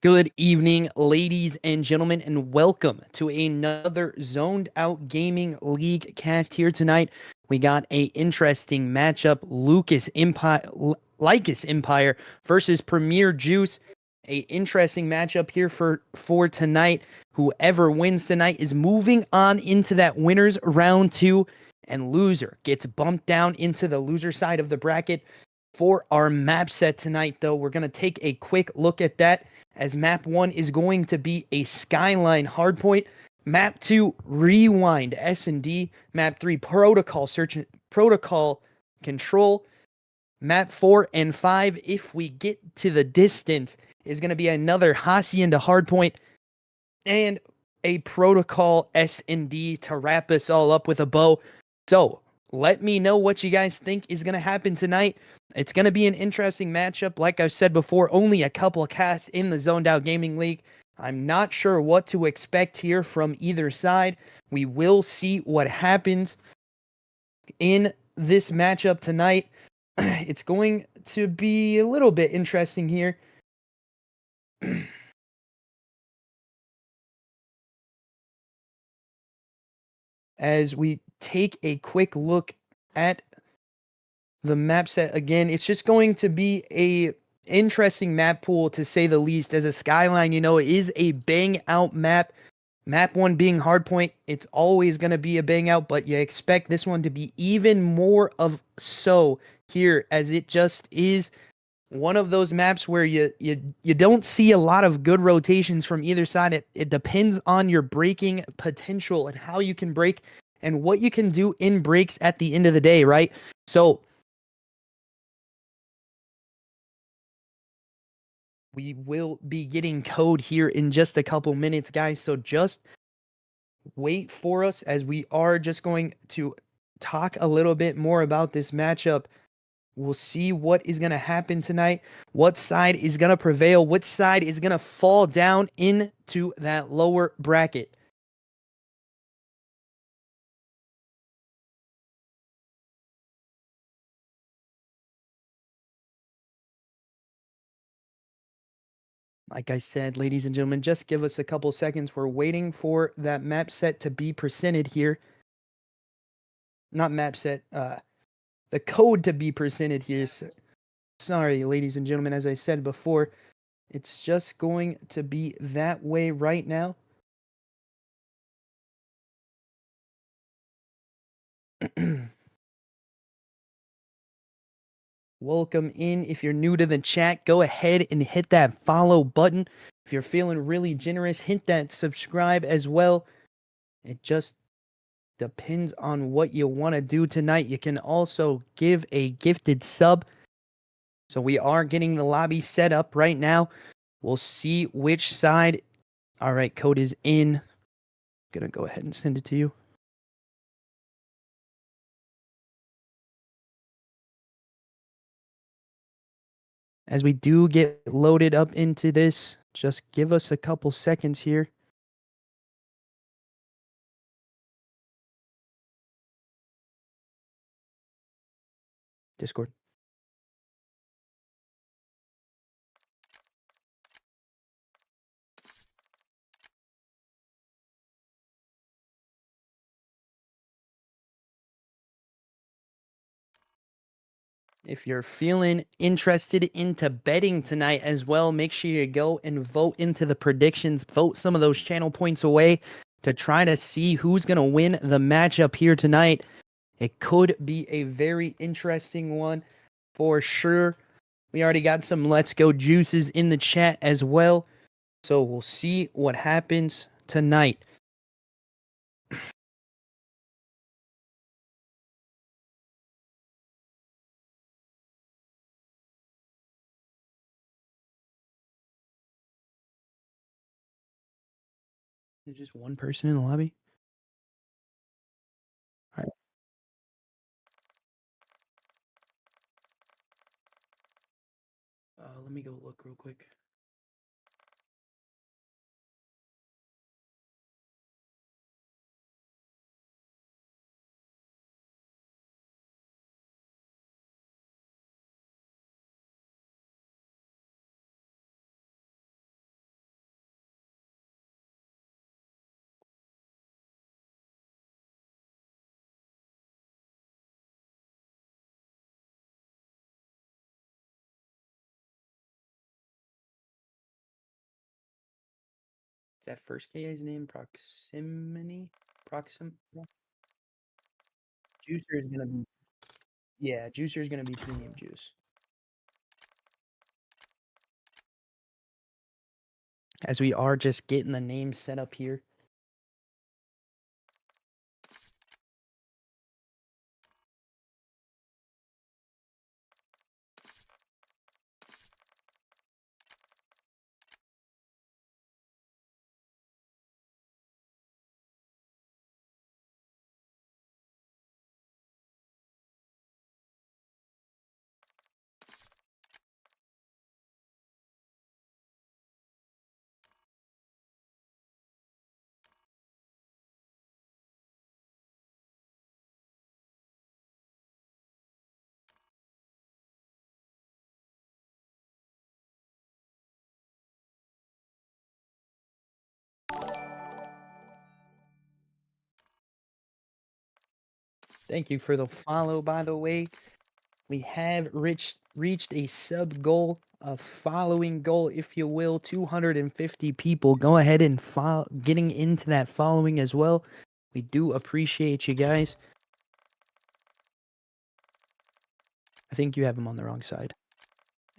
Good evening, ladies and gentlemen, and welcome to another Zoned Out Gaming League cast here tonight. We got a interesting matchup: Lycus Empire versus Premier Juice. A interesting matchup here for tonight. Whoever wins tonight is moving on into that winners round 2, and loser gets bumped down into the loser side of the bracket. For our map set tonight, though, we're going to take a quick look at that, as map 1 is going to be a Skyline hardpoint. Map 2, Rewind S&D. Map 3, Protocol Control. Map 4 and 5, if we get to the distance, is going to be another Hacienda hardpoint and a protocol S&D to wrap us all up with a bow. So let me know what you guys think is going to happen tonight. It's going to be an interesting matchup. Like I've said before, only a couple of casts in the Zoned Out Gaming League. I'm not sure what to expect here from either side. We will see what happens in this matchup tonight. It's going to be a little bit interesting here. As we take a quick look at the map set again, it's just going to be a interesting map pool to say the least. As a Skyline, you know, it is a bang out map. Map 1 being hardpoint, it's always going to be a bang out, but you expect this one to be even more of so here, as it just is one of those maps where you don't see a lot of good rotations from either side. It depends on your breaking potential and how you can break and what you can do in breaks at the end of the day, right? So we will be getting code here in just a couple minutes, guys. So just wait for us, as we are just going to talk a little bit more about this matchup. We'll see what is going to happen tonight, what side is going to prevail, which side is going to fall down into that lower bracket. Like I said, ladies and gentlemen, just give us a couple seconds. We're waiting for that map set to be presented here. Not map set, the code to be presented here. So, sorry, ladies and gentlemen, as I said before, it's just going to be that way right now. Welcome in. If you're new to the chat, go ahead and hit that follow button. If you're feeling really generous, hit that subscribe as well. It just depends on what you want to do tonight. You can also give a gifted sub. So we are getting the lobby set up right now. We'll see which side. All right, code is in. I'm going to go ahead and send it to you. As we do get loaded up into this, just give us a couple seconds here. Discord. If you're feeling interested into betting tonight as well, make sure you go and vote into the predictions. Vote some of those channel points away to try to see who's going to win the matchup here tonight. It could be a very interesting one for sure. We already got some Let's Go juices in the chat as well. So we'll see what happens tonight. There's just one person in the lobby. All right. Let me go look real quick. Is that first KA's name Proximity? Juicer is gonna be, yeah, Juicer is gonna be premium juice. As we are just getting the name set up here. Thank you for the follow, by the way. We have reached a sub goal, a following goal, if you will. 250 people. Go ahead and follow, getting into that following as well. We do appreciate you guys. I think you have them on the wrong side.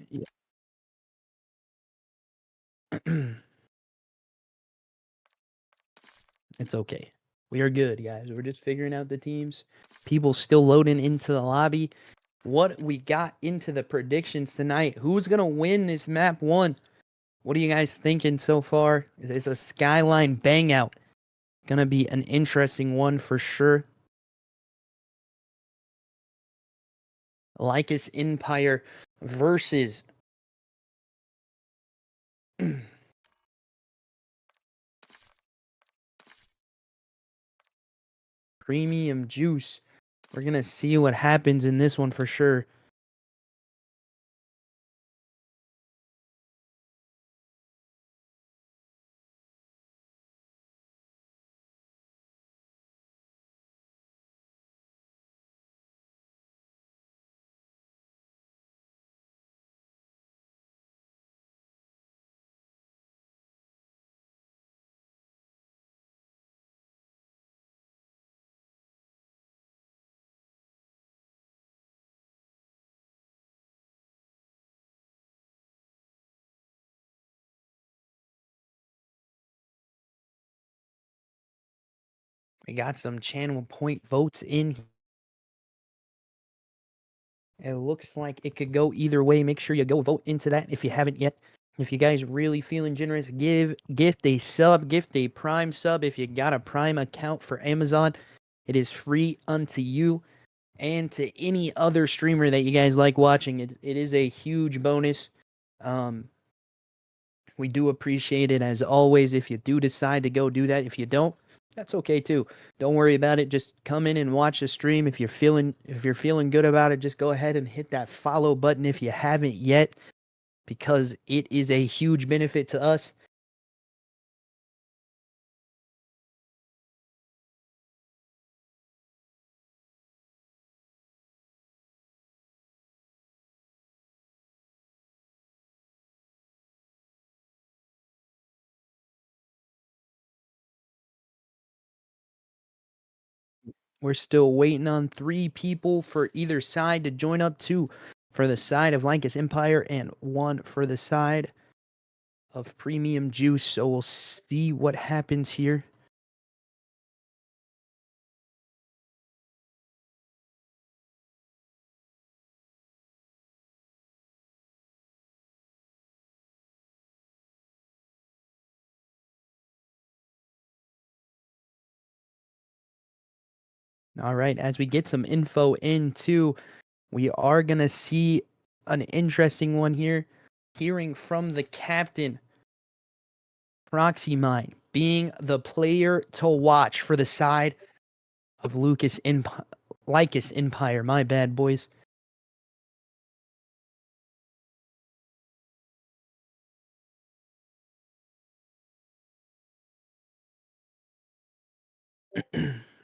Yeah. It's okay. We are good, guys. We're just figuring out the teams. People still loading into the lobby. What we got into the predictions tonight. Who's going to win this map 1? What are you guys thinking so far? It's a Skyline bang out. Gonna be an interesting one for sure. Lycus Empire versus Premium Juice. We're gonna see what happens in this one for sure. We got some channel point votes in. It looks like it could go either way. Make sure you go vote into that if you haven't yet. If you guys really feeling generous, gift a sub, gift a Prime sub. If you got a Prime account for Amazon, it is free unto you and to any other streamer that you guys like watching. It is a huge bonus. We do appreciate it as always. If you do decide to go do that, if you don't, that's okay too. Don't worry about it. Just come in and watch the stream. If you're feeling good about it, just go ahead and hit that follow button if you haven't yet, because it is a huge benefit to us. We're still waiting on 3 people for either side to join up, 2 for the side of Lycus Empire and 1 for the side of Premium Juice. So we'll see what happens here. All right, as we get some info into, we are going to see an interesting one here. Hearing from the captain, Proxy Mine, being the player to watch for the side of Lycus Empire. My bad, boys.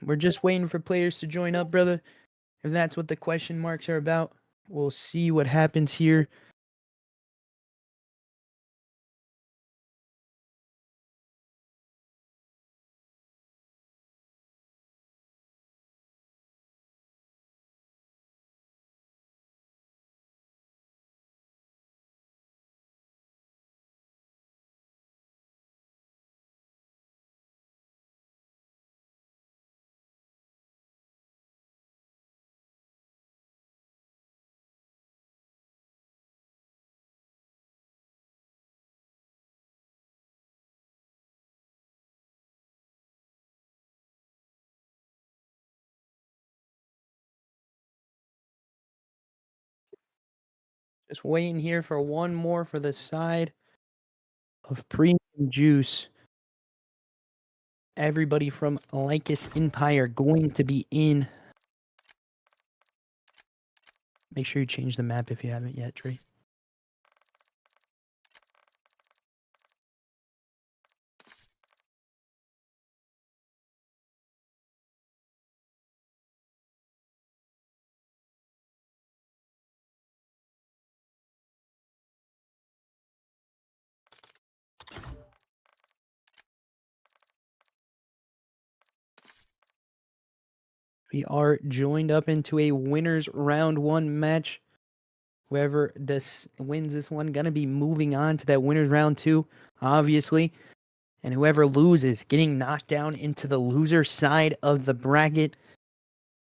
We're just waiting for players to join up, brother. If that's what the question marks are about, we'll see what happens here. Just waiting here for one more for the side of Premium Juice. Everybody from Lycus Empire going to be in. Make sure you change the map if you haven't yet, Trey. We are joined up into a winners round 1 match. Whoever wins this one gonna be moving on to that winners round 2, obviously. And whoever loses, getting knocked down into the loser side of the bracket.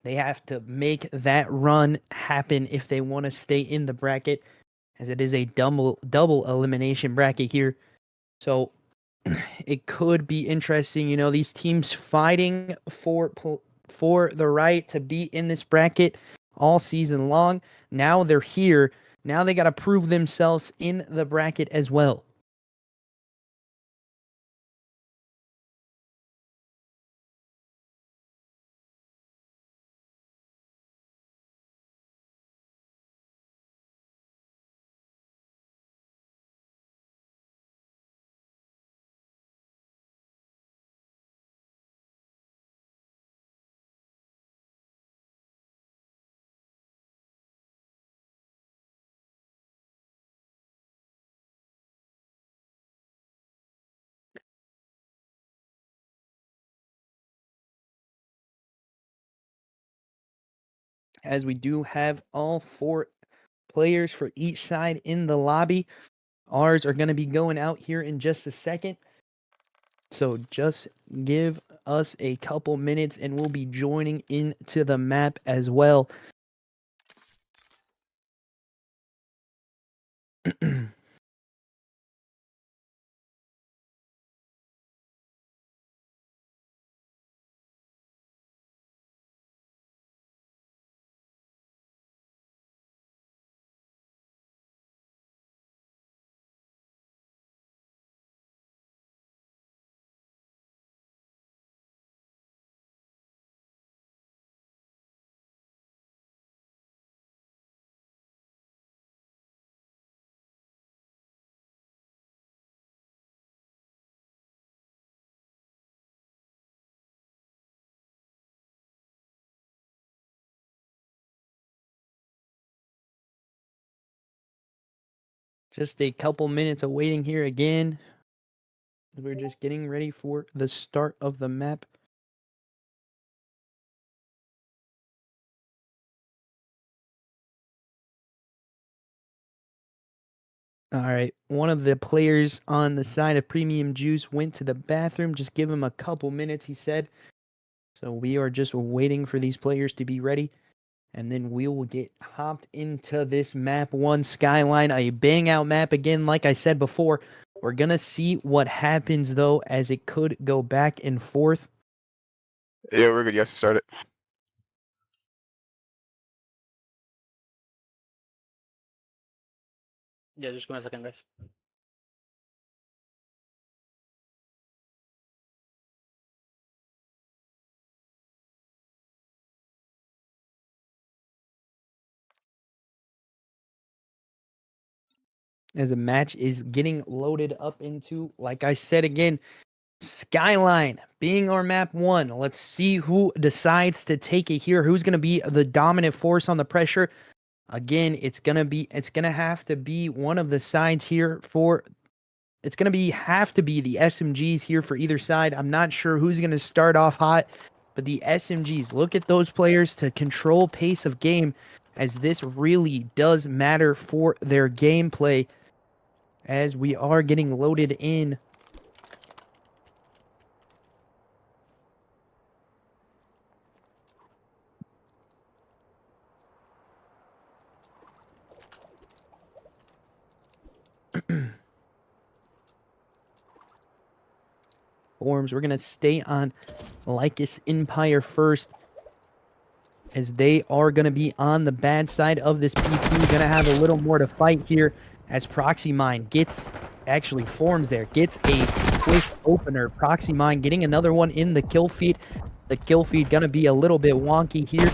They have to make that run happen if they want to stay in the bracket, as it is a double elimination bracket here. So it could be interesting. You know, these teams fighting for the right to be in this bracket all season long. Now they're here. Now they got to prove themselves in the bracket as well. As we do have all 4 players for each side in the lobby. Ours are going to be going out here in just a second. So just give us a couple minutes and we'll be joining into the map as well. Just a couple minutes of waiting here again. We're just getting ready for the start of the map. All right, one of the players on the side of Premium Juice went to the bathroom. Just give him a couple minutes, he said. So we are just waiting for these players to be ready. And then we will get hopped into this map 1 Skyline, a bang out map again. Like I said before, we're going to see what happens though, as it could go back and forth. Yeah, we're good. Yes, start it. Yeah, just give me a second, guys. As a match is getting loaded up into, like I said again, Skyline being our map 1. Let's see who decides to take it here. Who's going to be the dominant force on the pressure? Again, it's going to have to be one of the sides here for it's going to have to be the SMGs here for either side. I'm not sure who's going to start off hot, but the SMGs, look at those players to control pace of game, as this really does matter for their gameplay, as we are getting loaded in. Forms, we're going to stay on Lycus Empire first, as they are going to be on the bad side of this P2. Going to have a little more to fight here, as Proxy Mine actually forms there, gets a quick opener. Proxy Mine getting another one in the kill feed. The kill feed going to be a little bit wonky here,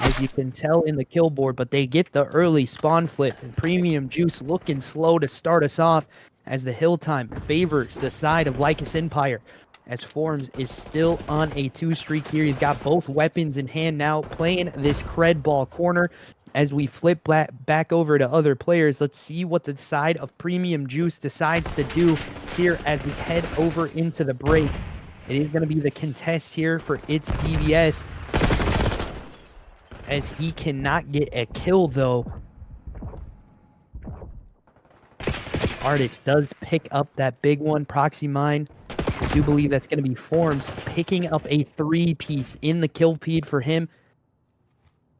as you can tell in the kill board, but they get the early spawn flip. And Premium Juice looking slow to start us off, as the hill time favors the side of Lycus Empire, as Forms is still on a 2 streak here. He's got both weapons in hand now, playing this cred ball corner. As we flip back over to other players, let's see what the side of Premium Juice decides to do here as we head over into the break. It is going to be the contest here for its DVS. as he cannot get a kill, though. Artist does pick up that big one. Proxy Mine, I do believe that's going to be Forms picking up a 3-piece in the kill feed for him.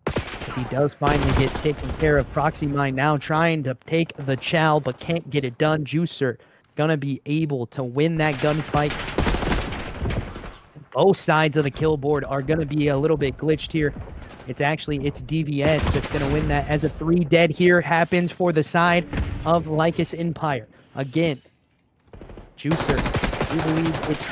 As he does finally get taken care of. Proxy Mine now trying to take the chow, but can't get it done. Juicer going to be able to win that gunfight. Both sides of the kill board are going to be a little bit glitched here. It's DVS that's going to win that, as a 3 dead here happens for the side of Lycus Empire. Again, Juicer, we believe it's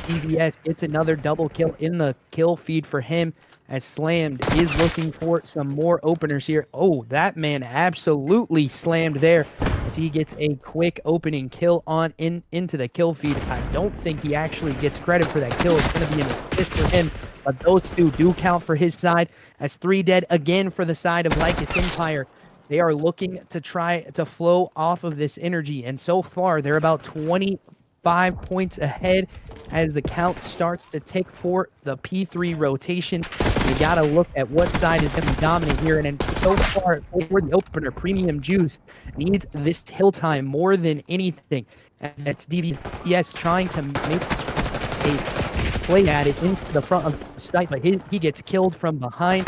DVS gets another double kill in the kill feed for him, as Slammed is looking for some more openers here. Oh, that man absolutely slammed there, as he gets a quick opening kill on into the kill feed. I don't think he actually gets credit for that kill. It's going to be an assist for him, but those two do count for his side, as 3 dead again for the side of Lycus Empire. They are looking to try to flow off of this energy, and so far they're about 25 points ahead as the count starts to tick for the P3 rotation. We got to look at what side is going to be dominant here, and then so far for the opener, Premium Juice needs this hill time more than anything. And that's DVS trying to make a play at it into the front of the site, but he gets killed from behind.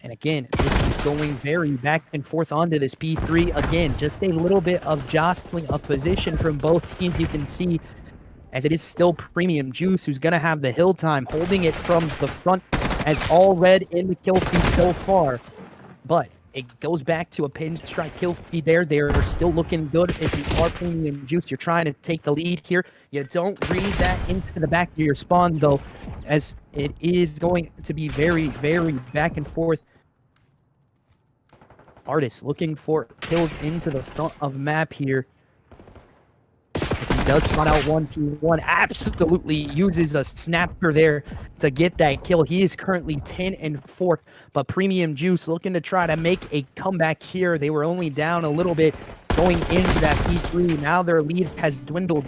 And again, this is going very back and forth onto this P3. Again, just a little bit of jostling of position from both teams, you can see, as it is still Premium Juice who's going to have the hill time, holding it from the front, as all red in the kill feed so far. But it goes back to a pinstripe kill feed there. They're still looking good. If you are Premium Juice, you're trying to take the lead here. You don't read that into the back of your spawn, though, as it is going to be very, very back and forth. Artist looking for kills into the front of map here, as he does spot out 1v1. Absolutely uses a snapper there to get that kill. He is currently 10-4, but Premium Juice looking to try to make a comeback here. They were only down a little bit going into that P3. Now their lead has dwindled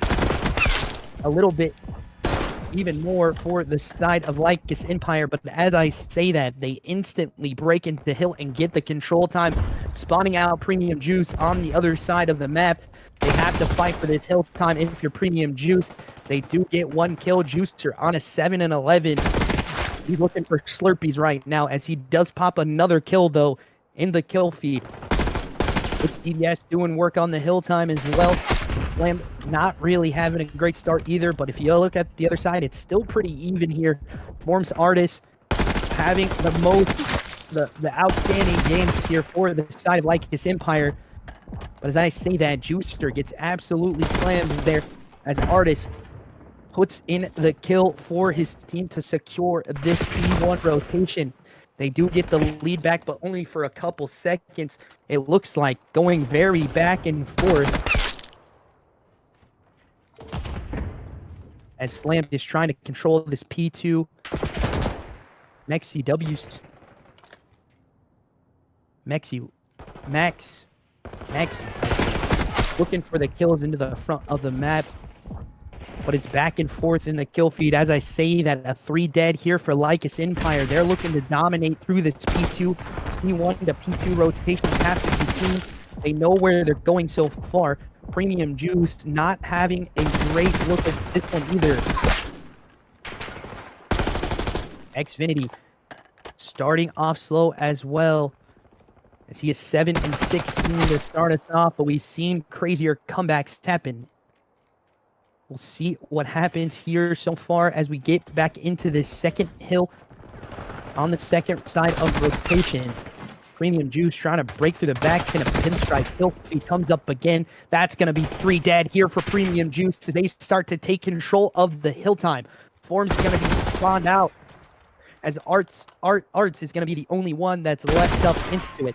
a little bit even more for the side of Lycus Empire, but as I say that, they instantly break into hill and get the control time, spawning out Premium Juice on the other side of the map. They have to fight for this hill time if you're Premium Juice. They do get 1 kill. Juicer on a 7-11. He's looking for Slurpees right now, as he does pop another kill, though, in the kill feed. It's DVS doing work on the hill time as well. Slam not really having a great start either, but if you look at the other side, it's still pretty even here. Forms Artist having the outstanding games here for the side of Lycus Empire. But as I say that, Juicer gets absolutely slammed there, as Artist puts in the kill for his team to secure this P1 rotation. They do get the lead back, but only for a couple seconds. It looks like going very back and forth, as Slam is trying to control this P2. Max looking for the kills into the front of the map, but it's back and forth in the kill feed. As I say that, a 3 dead here for Lycus Empire. They're looking to dominate through this P2, P1 to P2 rotation half the team. They know where they're going so far. Premium Juice not having a great look at this one either. Xfinity starting off slow as well, as he is 7-16 to start us off, but we've seen crazier comebacks happen. We'll see what happens here so far as we get back into this second hill on the second side of rotation. Premium Juice trying to break through the back in a pinstripe kill. He comes up again. That's going to be 3 dead here for Premium Juice as they start to take control of the hill time. Forms is going to be spawned out, as Arts is going to be the only one that's left up into it.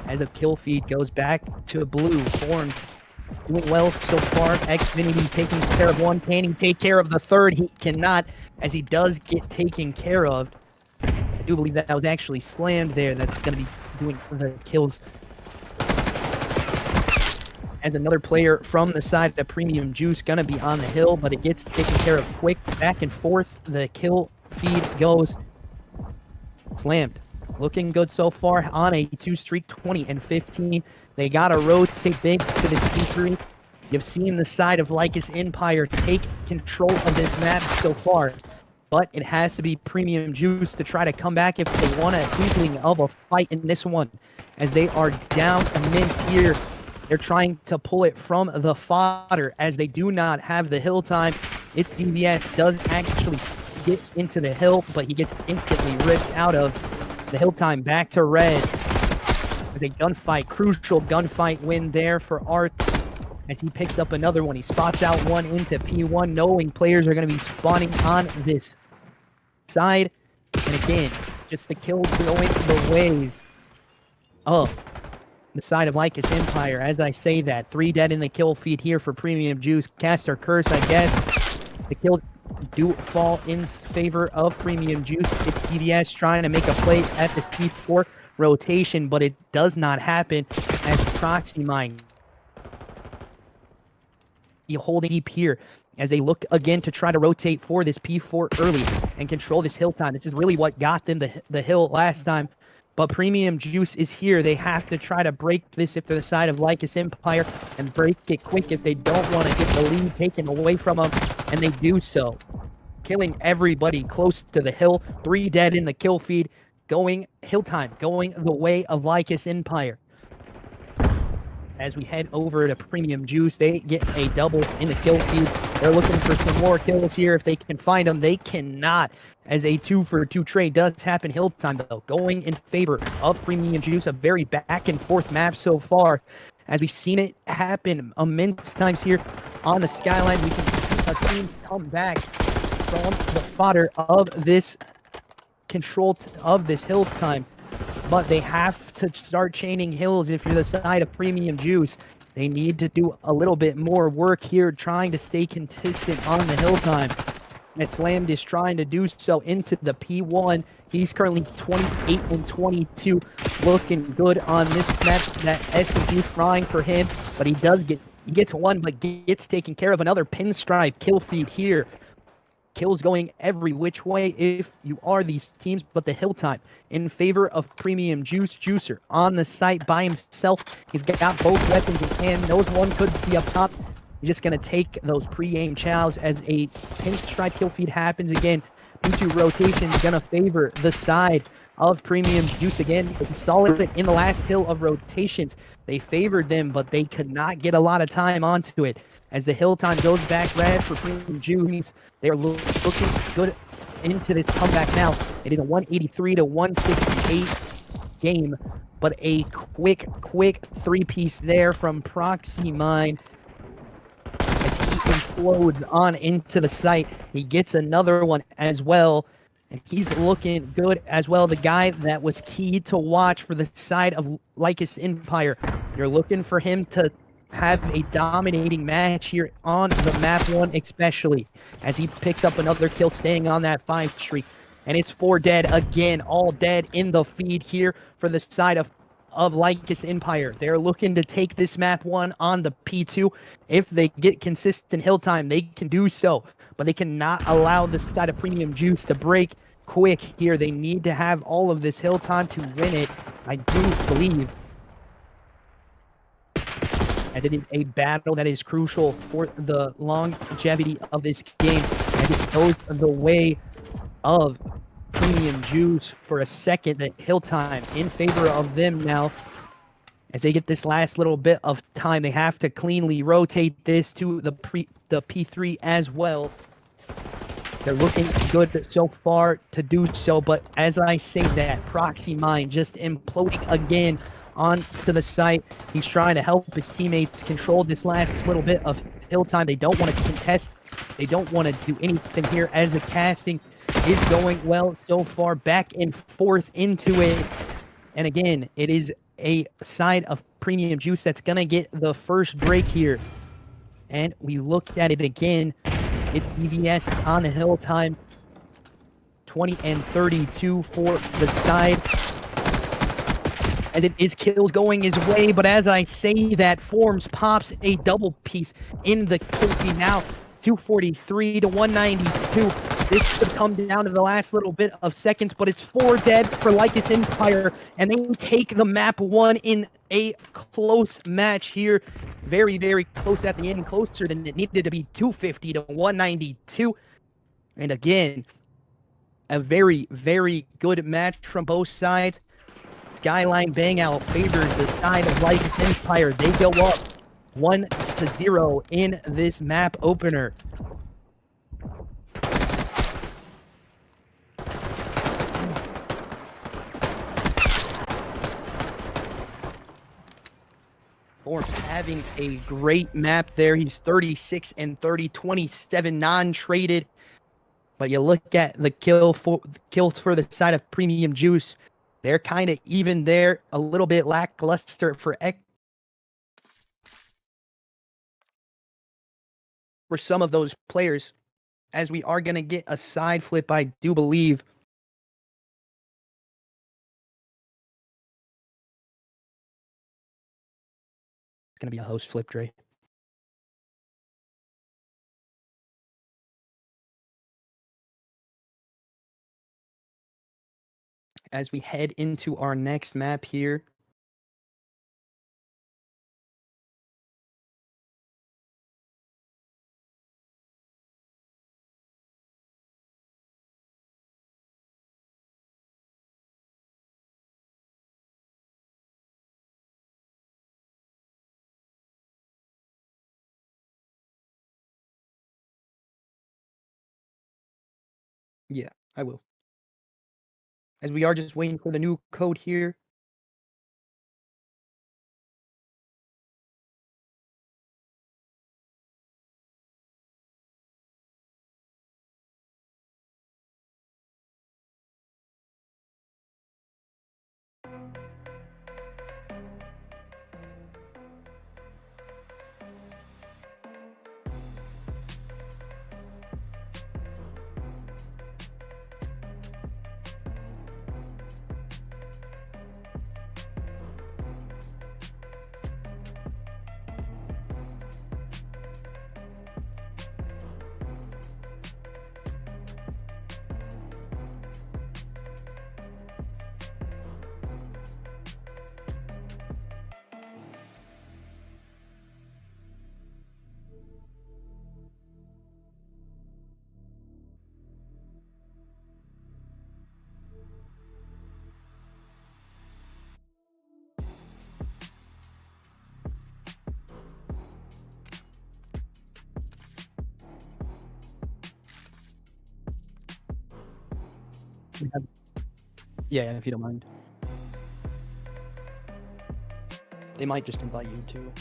As a kill feed goes back to blue. Forms doing well so far. Xfinity taking care of one. Can he take care of the third? He cannot, as he does get taken care of. I do believe that was actually slammed there. That's going to be doing the kills. as another player from the side of Premium Juice gonna be on the hill, but it gets taken care of quick. Back and forth, the kill feed goes. Slammed. Looking good so far on a 2 streak, 20 and 15. They gotta rotate big to this P3. You've seen the side of Lycus Empire take control of this map so far, but it has to be Premium Juice to try to come back if they want a inkling of a fight in this one, as they are down a mint here. They're trying to pull it from the fodder, as they do not have the hill time. Its DVS does actually get into the hill, but he gets instantly ripped out of the hill time. Back to red. There's a gunfight, crucial gunfight win there for Art, as he picks up another one. He spots out one into P1, knowing players are going to be spawning on this side. And again, just the kills going the ways of the side of Lycus Empire. As I say that, 3 dead in the kill feed here for Premium Juice. Caster Curse, I guess. The kills do fall in favor of Premium Juice. It's DVS trying to make a play at this P4 rotation, but it does not happen, as Proxy Mine holding deep here as they look again to try to rotate for this P4 early and control this hill time. This is really what got them the hill last time, but Premium Juice is here. They have to try to break this if they're the side of Lycus Empire, and break it quick if they don't want to get the lead taken away from them, and they do so, killing everybody close to the hill. 3 dead in the kill feed, going hill time, going the way of Lycus Empire. As we head over to Premium Juice, they get a double in the kill feed. They're looking for some more kills here if they can find them. They cannot, as a 2-for-2 trade does happen. Hill time, though, going in favor of Premium Juice. A very back-and-forth map so far, as we've seen it happen immense times here on the Skyline. We can see a team come back from the fodder of this control of this hill time. But they have to start chaining hills if you're the side of Premium Juice. They need to do a little bit more work here, trying to stay consistent on the hill time. And Slammed is trying to do so into the P1. He's currently 28 and 22, looking good on this map. That SMG frying for him, but he gets one, but gets taken care of. Another pinstripe kill feed here. Kills going every which way if you are these teams, but the hill time in favor of Premium Juice. Juicer on the site by himself. He's got both weapons in hand. Knows one could be up top. He's just going to take those pre-aim chows as a pinstripe kill feed happens again. P2 rotation is going to favor the side of Premium Juice again. It's solid in the last hill of rotations. They favored them, but they could not get a lot of time onto it. As the hill time goes back red for Premium Juice, they are looking good into this comeback now. It is a 183 to 168 game, but a quick 3-piece there from Proxy Mine as he implodes on into the site. He gets another one as well, and he's looking good as well. The guy that was key to watch for the side of Lycus Empire. You're looking for him to have a dominating match here on the map 1, especially as he picks up another kill, staying on that 5 streak. And it's 4 dead again, all dead in the feed here for the side of Lycus Empire. They're looking to take this map 1 on the P2. If they get consistent hill time, they can do so, but they cannot allow the side of Premium Juice to break quick here. They need to have all of this hill time to win it, I do believe. And it is a battle that is crucial for the longevity of this game, as it goes the way of Premium Juice for a second. The hill time in favor of them now, as they get this last little bit of time. They have to cleanly rotate this to the P3 as well. They're looking good so far to do so, but as I say that, Proxy Mine just imploding again onto the site. He's trying to help his teammates control this last little bit of hill time. They don't want to contest. They don't want to do anything here, as the casting is going well so far. Back and forth into it. And again, it is a side of Premium Juice that's going to get the first break here. And we looked at it again. It's DVS on the hill time. 20 and 32 for the side as it is kills going his way. But as I say that, Forms pops a double piece in the kill feed now. 243 to 192. This could come down to the last little bit of seconds, but it's 4 dead for Lycus Empire, and they take the map 1 in a close match here. Very, very close at the end, closer than it needed to be, 250 to 192. And again, a very, very good match from both sides. Skyline Bang Out favors the side of Lycus Empire. They go up 1-0 in this map opener. Forms having a great map there. He's 36 and 30, 27 non-traded. But you look at the kills for the side of Premium Juice. They're kind of even there, a little bit lackluster for some of those players, as we are going to get a side flip, I do believe. It's going to be a host flip, Dre. As we head into our next map here. Yeah, I will. As we are just waiting for the new code here. Yeah, if you don't mind. They might just invite you too.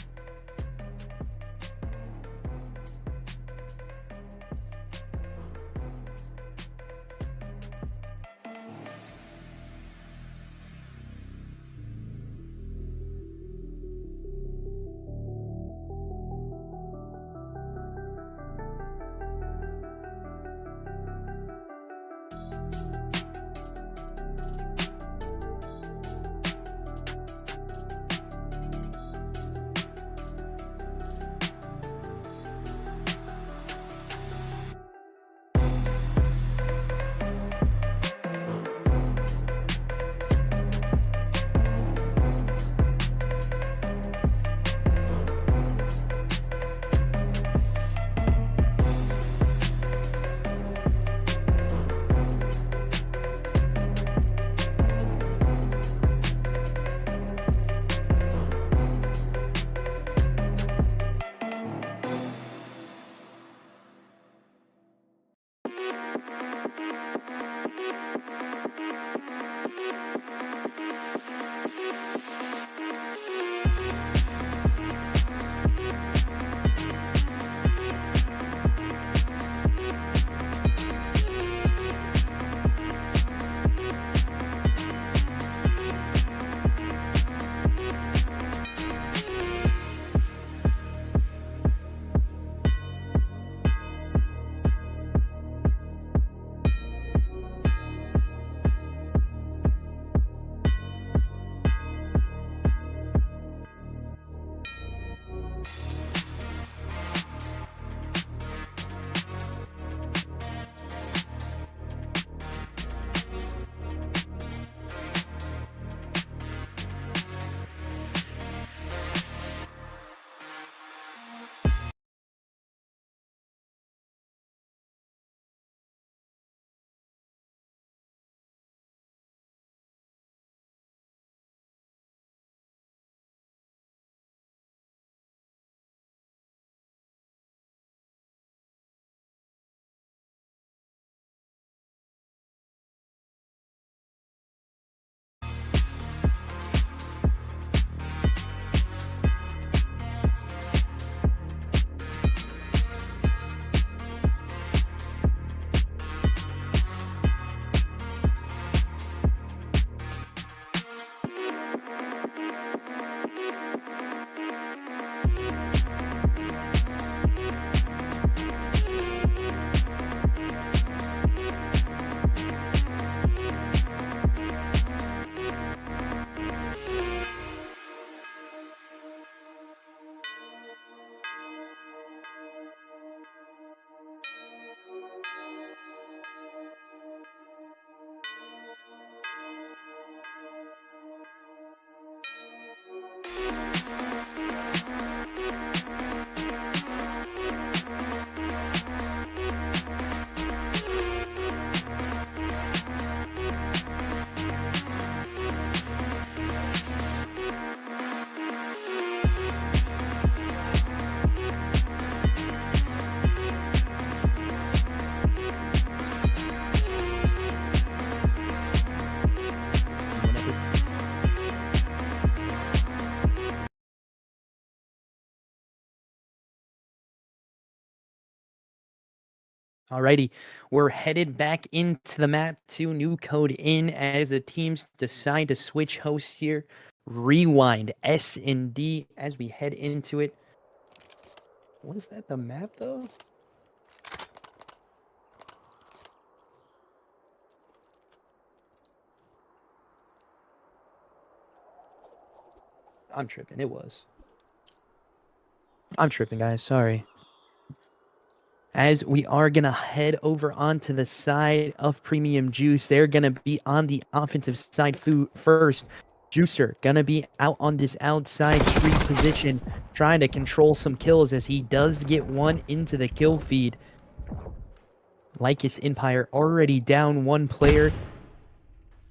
Alrighty, we're headed back into the map to new code in as the teams decide to switch hosts here. Rewind S and D as we head into it. Was that the map though? I'm tripping. It was. I'm tripping, guys. Sorry. As we are going to head over onto the side of Premium Juice. They're going to be on the offensive side first. Juicer going to be out on this outside street position, trying to control some kills as he does get one into the kill feed. Lycus Empire already down one player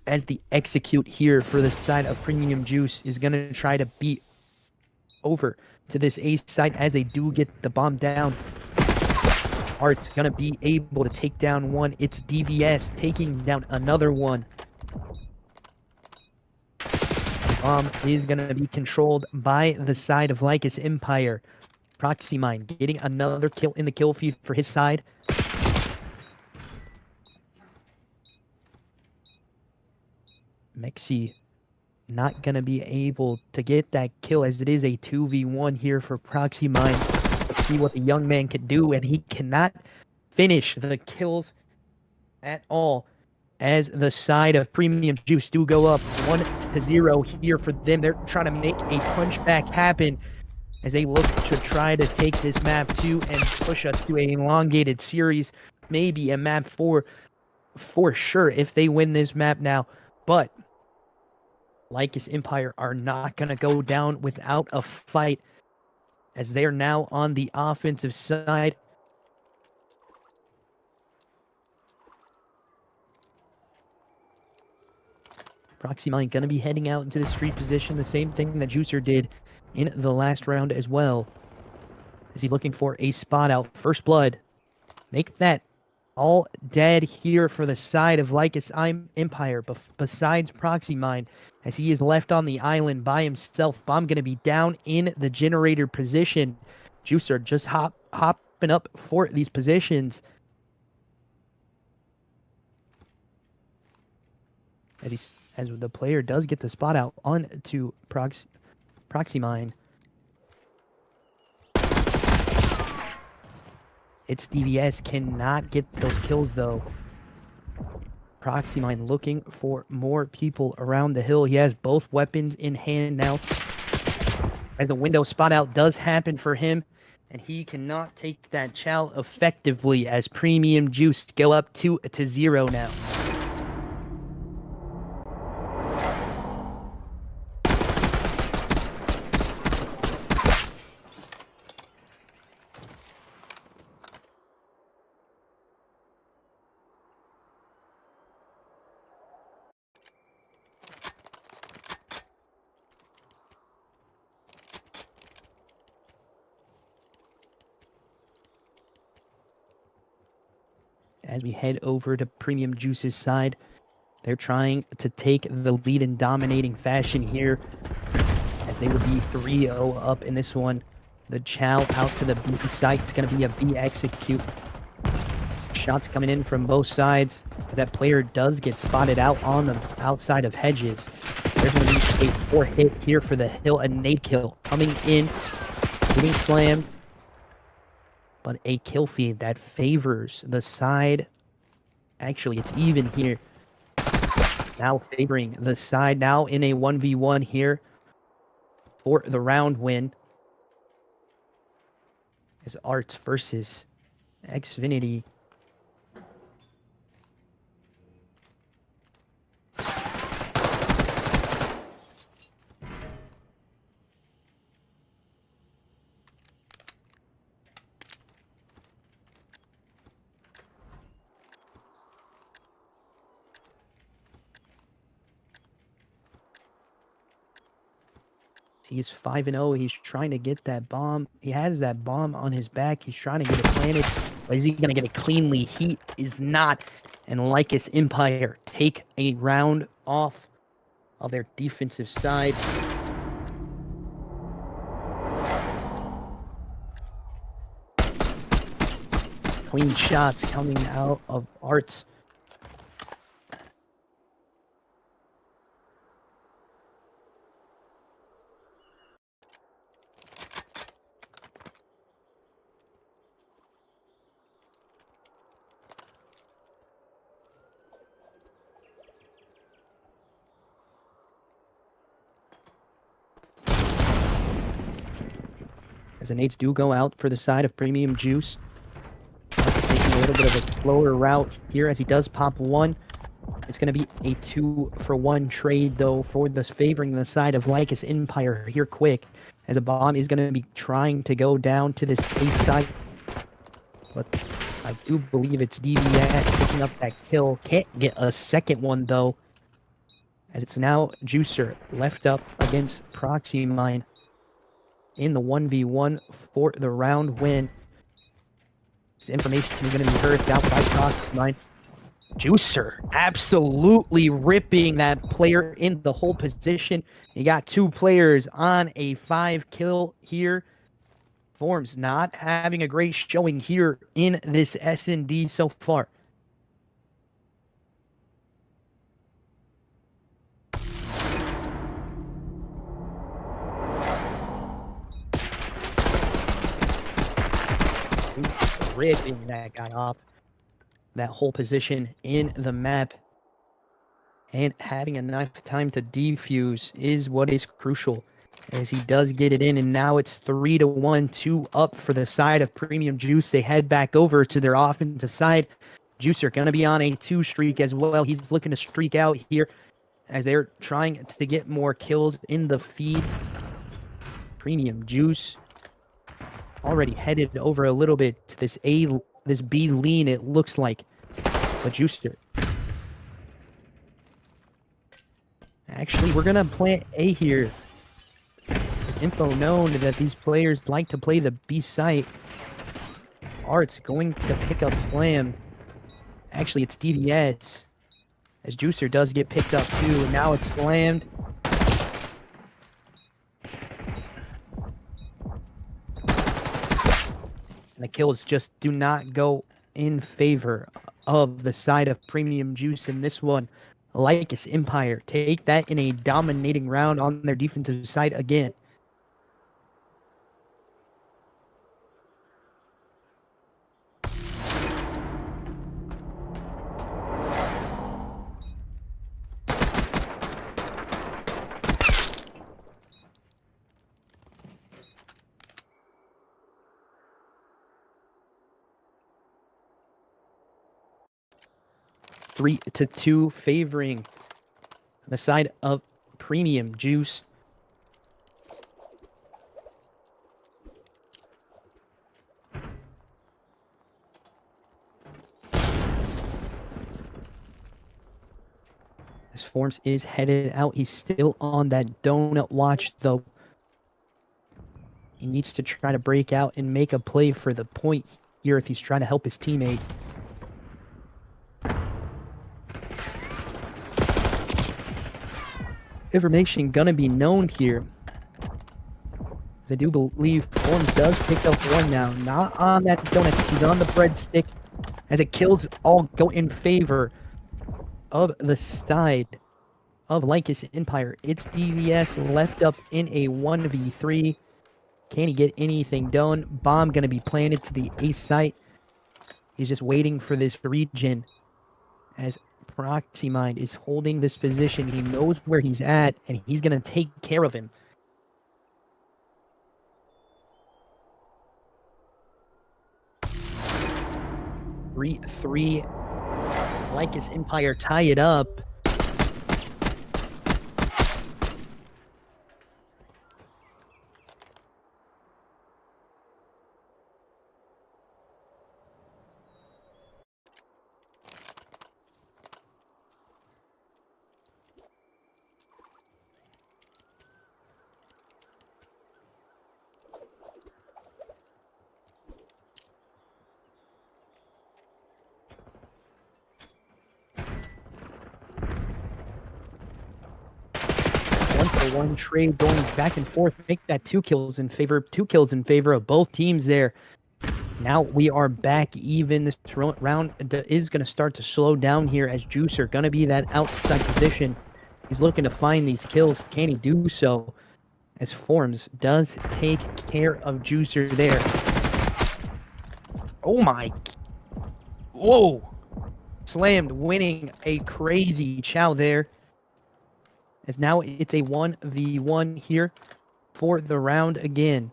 as the execute here for the side of Premium Juice is going to try to beat over to this A side as they do get the bomb down. Art's going to be able to take down one. It's DVS taking down another one. Bomb is going to be controlled by the side of Lycus Empire. Proxy Mine getting another kill in the kill feed for his side. Mexi not going to be able to get that kill as it is a 2v1 here for Proxy Mine. Let's see what the young man can do, and he cannot finish the kills at all as the side of Premium Juice do go up 1-0 here for them. They're trying to make a punchback happen as they look to try to take this map to and push us to an elongated series, maybe a map 4 for sure if they win this map now. But Lycus Empire are not going to go down without a fight as they're now on the offensive side. Proxy Mine going to be heading out into the street position, the same thing that Juicer did in the last round as well. As he's looking for a spot out. First blood. Make that all dead here for the side of Lycus Empire, besides Proxy Mine, as he is left on the island by himself. Bomb going to be down in the generator position. Juicer just hopping up for these positions. As the player does get the spot out on to Proxy Mine. It's DVS cannot get those kills though. Proxy Mine looking for more people around the hill. He has both weapons in hand now. As the window spot out does happen for him, and he cannot take that chow effectively as Premium Juice go up 2-0 now. As we head over to Premium Juice's side, they're trying to take the lead in dominating fashion here, as they would be 3-0 up in this one. The chow out to the B side. It's going to be a B execute. Shots coming in from both sides. That player does get spotted out on the outside of hedges. There's going to be a 4-hit here for the hill. A nade kill coming in, getting slammed. But a kill feed that favors the side. Actually, it's even here. Now favoring the side. Now in a 1v1 here for the round win. As Art versus Xfinity. He's 5-0. He's trying to get that bomb. He has that bomb on his back. He's trying to get it planted. But is he going to get it cleanly? He is not. And Lycus Empire take a round off of their defensive side. clean shots coming out of Arts. As the nades do go out for the side of Premium Juice. Marcus taking a little bit of a slower route here as he does pop one. It's going to be a 2-for-1 trade, though, for this favoring the side of Lycus Empire here quick, as a bomb is going to be trying to go down to this base side. But I do believe it's DVS picking up that kill. Can't get a second one, though, as it's now Juicer left up against Proxy Mine in the 1v1 for the round win. This information is going to be heard out by Proxy Mine. Juicer absolutely ripping that player in the whole position. You got 2 players on a 5-kill here. Forms not having a great showing here in this S&D so far. Ripping that guy off that whole position in the map, and having enough time to defuse is what is crucial, as he does get it in. And now it's 3-1, 2 up for the side of Premium Juice. They head back over to their offensive side. Juicer going to be on a 2 streak as well. He's looking to streak out here as they're trying to get more kills in the feed. Premium Juice already headed over a little bit to this B lean, it looks like. But Juicer. Actually, we're gonna plant A here. Info known that these players like to play the B site. Art's going to pick up Slam. Actually, it's DVS, as Juicer does get picked up too, and now it's slammed. The kills just do not go in favor of the side of Premium Juice in this one. Lycus Empire take that in a dominating round on their defensive side again. Three to 2 favoring the side of Premium Juice. As Forms is headed out, he's still on that donut watch, though. He needs to try to break out and make a play for the point here if he's trying to help his teammate. Information gonna be known here, as I do believe Forms does pick up one now. Not on that donut, he's on the breadstick, as it kills all go in favor of the side of Lycus Empire. It's DVS left up in a 1v3. Can he get anything done? Bomb gonna be planted to the A site. He's just waiting for this regen, as Proxy Mind is holding this position. He knows where he's at, and he's going to take care of him. 3-3. Lycus Empire tie it up. One trade going back and forth, make that 2 kills in favor of both teams there. Now we are back even. This round is going to start to slow down here as Juicer going to be that outside position. He's looking to find these kills. Can he do so? As Forms does take care of Juicer there. Oh my. Whoa. Slammed, winning a crazy chow there. As now it's a 1v1 here for the round again.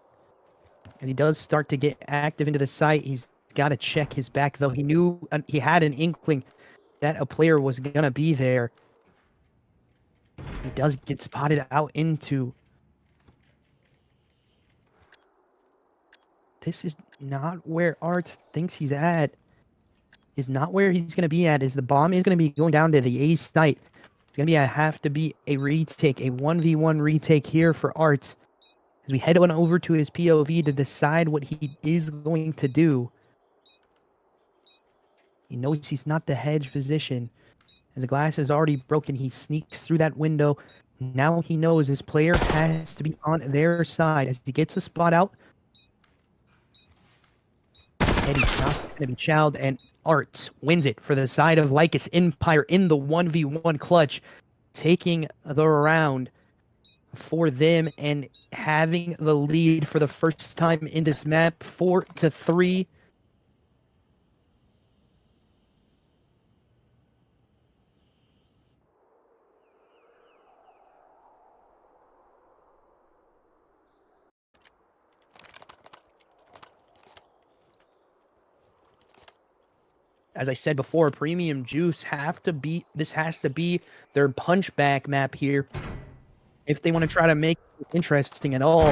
And he does start to get active into the site. He's got to check his back, though. He knew he had an inkling that a player was going to be there. He does get spotted out into. This is not where Art thinks he's at. Is not where he's going to be at. Is the bomb is going to be going down to the A site. It's going to have to be a retake, a 1v1 retake here for Art. As we head on over to his POV to decide what he is going to do. He knows he's not the hedge position. As the glass is already broken, he sneaks through that window. Now he knows his player has to be on their side. As he gets a spot out. Eddie's not going to be chowed, and Art wins it for the side of Lycus Empire in the 1v1 clutch. Taking the round for them and having the lead for the first time in this map, 4-3. As I said before, Premium Juice this has to be their punchback map here. If they want to try to make it interesting at all,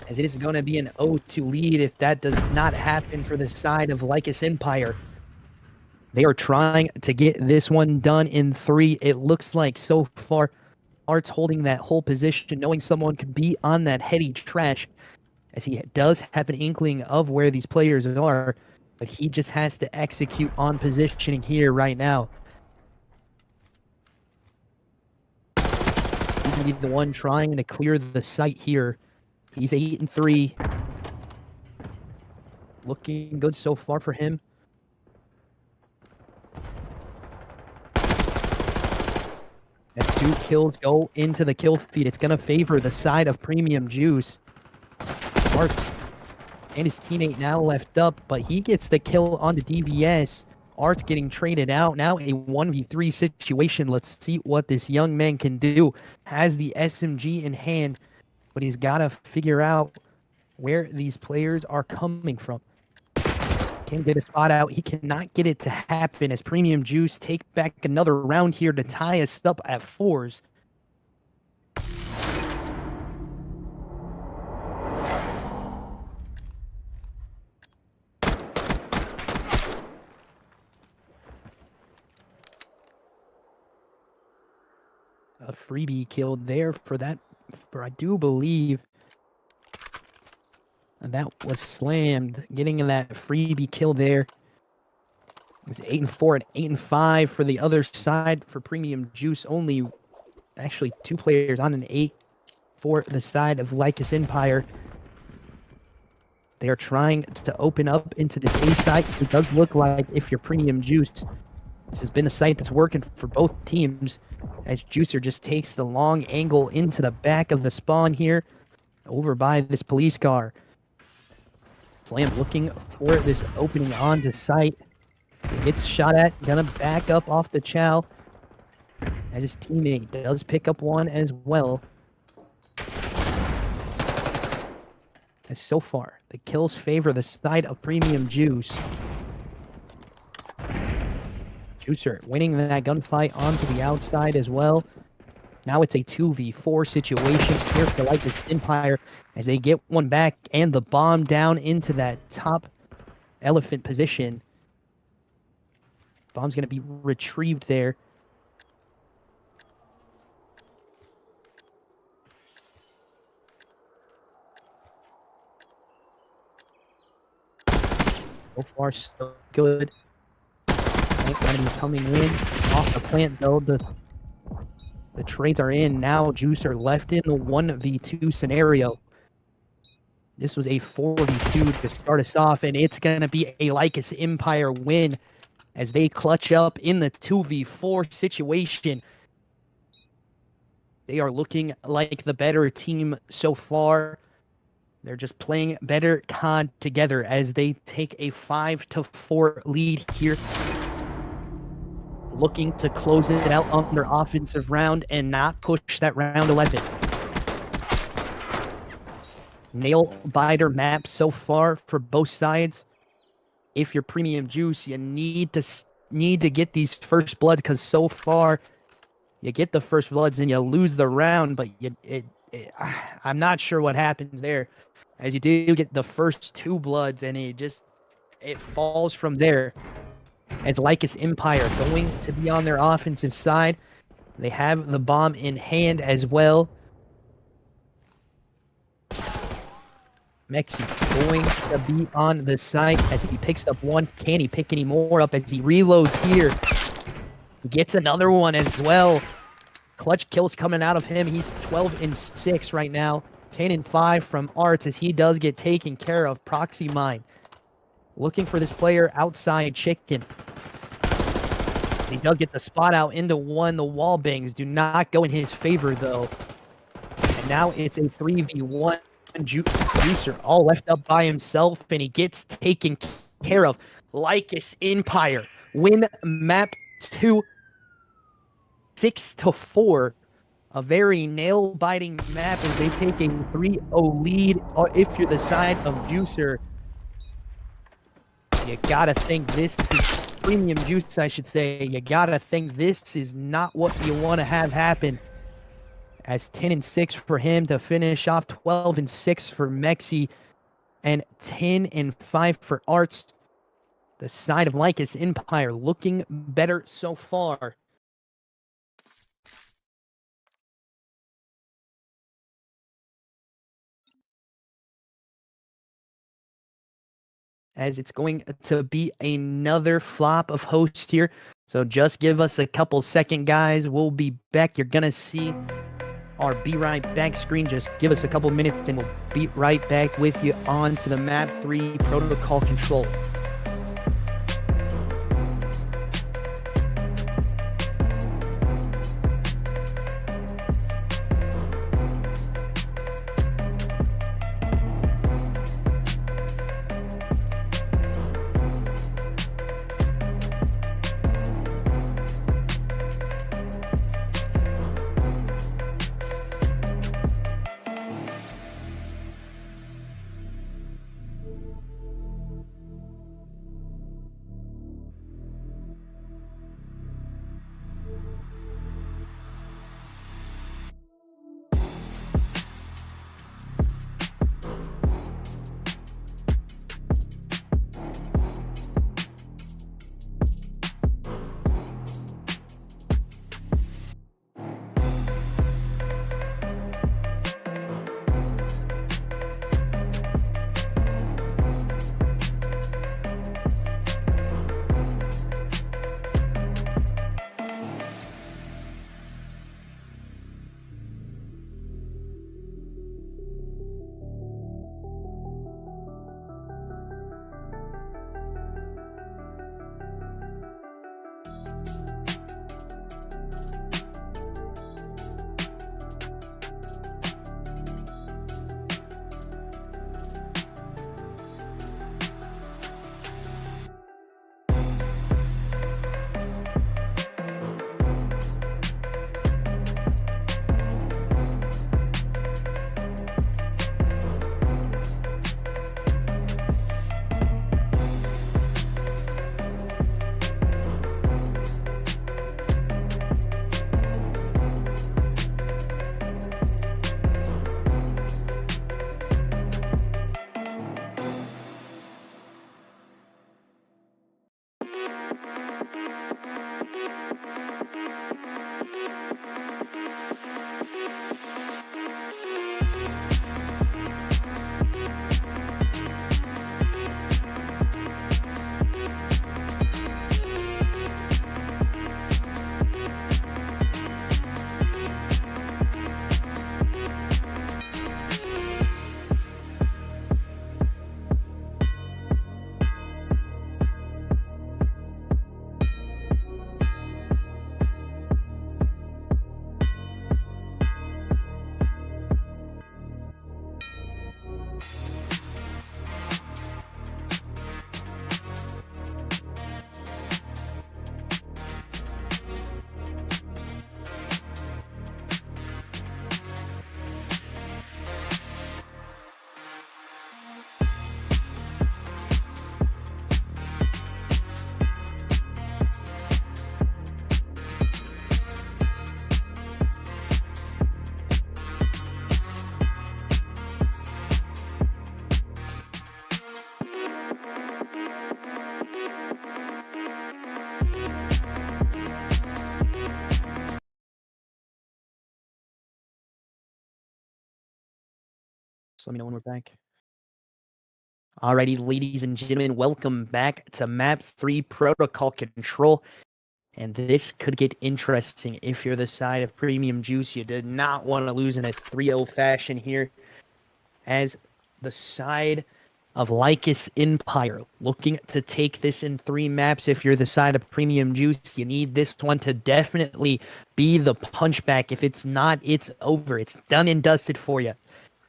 as it is going to be an 0-2 lead if that does not happen for the side of Lycus Empire. They are trying to get this one done in 3. It looks like so far Art's holding that whole position, knowing someone could be on that heady trash, as he does have an inkling of where these players are, but he just has to execute on positioning here right now. He's going to be the one trying to clear the site here. He's 8-3. Looking good so far for him. As 2 kills go into the kill feed, it's going to favor the side of Premium Juice. Arts and his teammate now left up, but he gets the kill on the DVS. Art's getting traded out. Now a 1v3 situation. Let's see what this young man can do. Has the SMG in hand, but he's got to figure out where these players are coming from. Can't get a spot out. He cannot get it to happen as Premium Juice take back another round here to tie us up at 4s. A freebie killed there for that, I do believe that was slammed. Getting that freebie kill there. It's 8-4 and 8-5 for the other side for Premium Juice. Only actually 2 players on an 8 for the side of Lycus Empire. They are trying to open up into this A site. It does look like if you're Premium Juice, this has been a site that's working for both teams, as Juicer just takes the long angle into the back of the spawn here, over by this police car. Slam looking for this opening onto site. He gets shot at, gonna back up off the chow, as his teammate does pick up one as well. As so far, the kills favor the side of Premium Juice. Juicer winning that gunfight onto the outside as well. Now it's a 2v4 situation here for Lycus Empire as they get one back and the bomb down into that top elephant position. Bomb's going to be retrieved there. So far, so good. Enemy coming in off the plant though. The trades are in now. Juicer left in the 1v2 scenario. This was a 42 to start us off, and it's going to be a Lycus Empire win as they clutch up in the 2v4 situation. They are looking like the better team so far. They're just playing better COD together as they take a 5-4 lead here. Looking to close it out on their offensive round and not push that round 11. Nail biter map so far for both sides. If you're premium juice, you need to get these first bloods, because so far you get the first bloods and you lose the round, but I'm not sure what happens there, as you do get the first 2 bloods and it falls from there. As Lycus Empire going to be on their offensive side, they have the bomb in hand as well. Mexi going to be on the side as he picks up one. Can he pick any more up as he reloads here? He gets another one as well. Clutch kills coming out of him. He's 12-6 right now. 10-5 from Arts as he does get taken care of. Proxy mine. Looking for this player outside chicken. He does get the spot out into one. The wall bangs do not go in his favor though. And now it's a 3v1. Juicer all left up by himself, and he gets taken care of. Lycus Empire win map 2, 6-4. A very nail-biting map as they take a 3-0 lead. Or if you're the side of Juicer, you gotta think this is premium juice, I should say. You gotta think this is not what you want to have happen. As 10-6 for him to finish off, 12-6 for Mexi, and 10-5 for Arts. The side of Lycus Empire looking better so far. As it's going to be another flop of host here. So just give us a couple seconds, guys. We'll be back. You're going to see our Be Right Back screen. Just give us a couple minutes and we'll be right back with you on to the map 3 protocol control. So let me know when we're back. Alrighty, ladies and gentlemen, welcome back to Map 3 Protocol Control. And this could get interesting if you're the side of Premium Juice. You did not want to lose in a 3-0 fashion here. As the side of Lycus Empire looking to take this in 3 maps. If you're the side of Premium Juice, you need this one to definitely be the punchback. If it's not, it's over. It's done and dusted for you.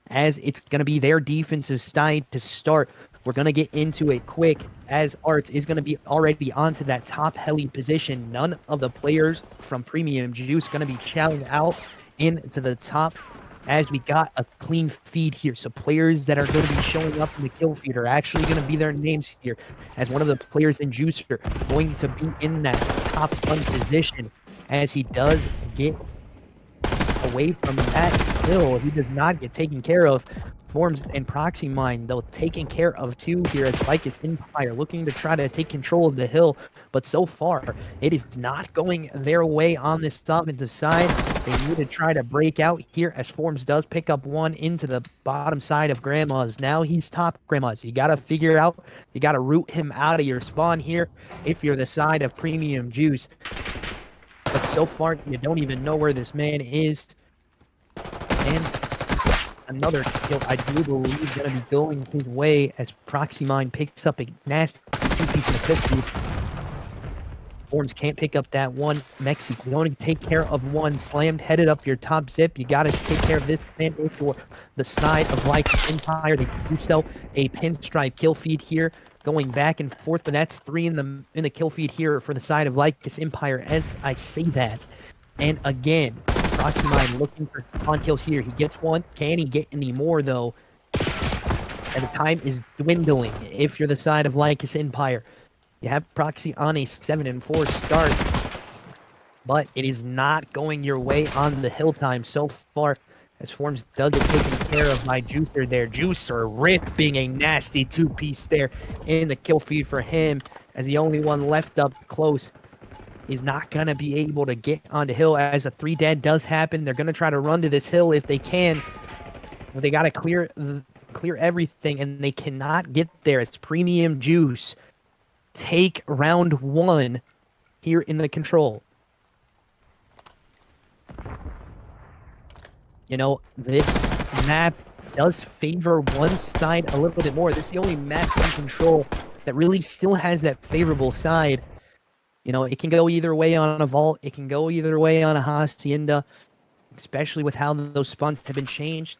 As it's going to be their defensive side to start. We're going to get into it quick as Arts is going to be already onto that top heli position. None of the players from Premium Juice going to be shouting out into the top as we got a clean feed here. So players that are going to be showing up in the kill feed are actually going to be their names here as one of the players in Juicer going to be in that top 1 position as he does get away from that hill. He does not get taken care of. Forms and Proxy Mine, though, taking care of 2 here as Lycus Empire looking to try to take control of the hill. But so far, it is not going their way on this offensive side. They need to try to break out here as Forms does pick up 1 into the bottom side of Grandma's. Now he's top Grandma's. You got to figure out, you got to root him out of your spawn here if you're the side of Premium Juice. But so far, you don't even know where this man is. And another kill, I do believe, going to be going his way as Proxy Mine picks up a nasty 2-piece in the kill feed. Forms can't pick up that one. Mexi going to take care of 1. Slammed, headed up your top zip. You got to take care of this man for the side of Lycus Empire. They do so a pinstripe kill feed here, going back and forth, but that's 3 in the kill feed here for the side of Lycus Empire as I say that. And again, Proxy Mine looking for on kills here. He gets 1. Can he get any more, though? And the time is dwindling if you're the side of Lycus Empire. You have Proxy on a 7-4 start, but it is not going your way on the hill time so far, as Forms does get taken care of by Juicer there. Juicer ripping a nasty 2-piece there in the kill feed for him, as the only one left up close is not going to be able to get on the hill as a 3 dead does happen. They're going to try to run to this hill if they can, but they got to clear everything, and they cannot get there. It's Premium Juice take round 1 here in the control. You know, this map does favor one side a little bit more. This is the only map in control that really still has that favorable side. You know, it can go either way on a Vault. It can go either way on a Hacienda, especially with how those spawns have been changed.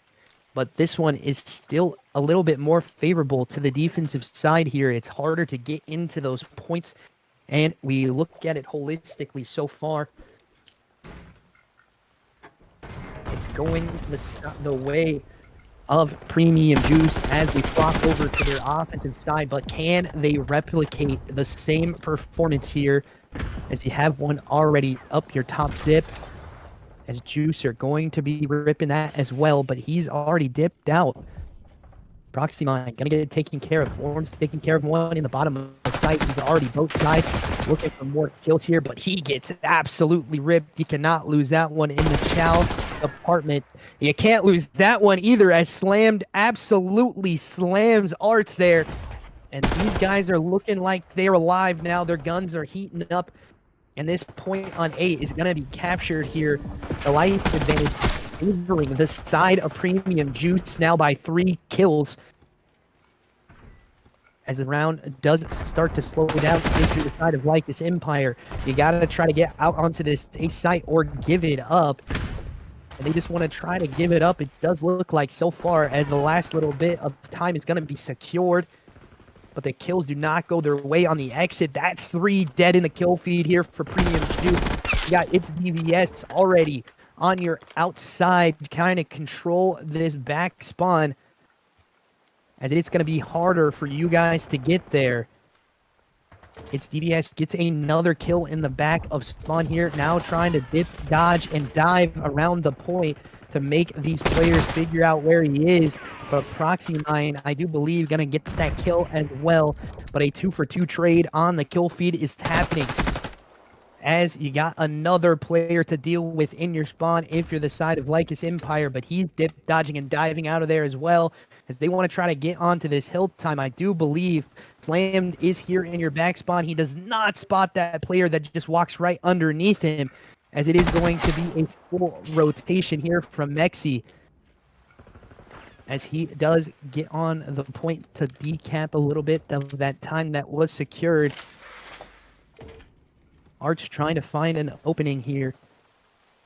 But this one is still a little bit more favorable to the defensive side here. It's harder to get into those points, and we look at it holistically so far. It's going the way of Premium Juice as we flop over to their offensive side, but can they replicate the same performance here as you have one already up your top zip? As Juicer going to be ripping that as well, but he's already dipped out. Proxy Mine gonna get taken care of. Forms taking care of 1 in the bottom of the site. He's already both sides looking for more kills here, but he gets absolutely ripped. You cannot lose that one in the Chow apartment. You can't lose that one either, as Slammed absolutely slams Arts there. And these guys are looking like they're alive now. Their guns are heating up. And this point on 8 is going to be captured here. The life advantage favoring the side of Premium Juice now by 3 kills. As the round does start to slow down into the side of Lycus Empire, you got to try to get out onto this A site or give it up. And they just want to try to give it up. It does look like so far as the last little bit of time is going to be secured. But the kills do not go their way on the exit. That's 3 dead in the kill feed here for Premium Juice. You got its DVS already on your outside, kind of control this back spawn, as it's going to be harder for you guys to get there. Its DVS gets another kill in the back of spawn here, now trying to dip, dodge, and dive around the point to make these players figure out where he is. But Proxy Mine, I do believe, going to get that kill as well. But a 2-for-2 trade on the kill feed is happening, as you got another player to deal with in your spawn if you're the side of Lycus Empire, but he's dodging and diving out of there as well as they want to try to get onto this hill time. I do believe Slammed is here in your back spawn. He does not spot that player that just walks right underneath him, as it is going to be a full rotation here from Mexi, as he does get on the point to decap a little bit of that time that was secured. Arch trying to find an opening here.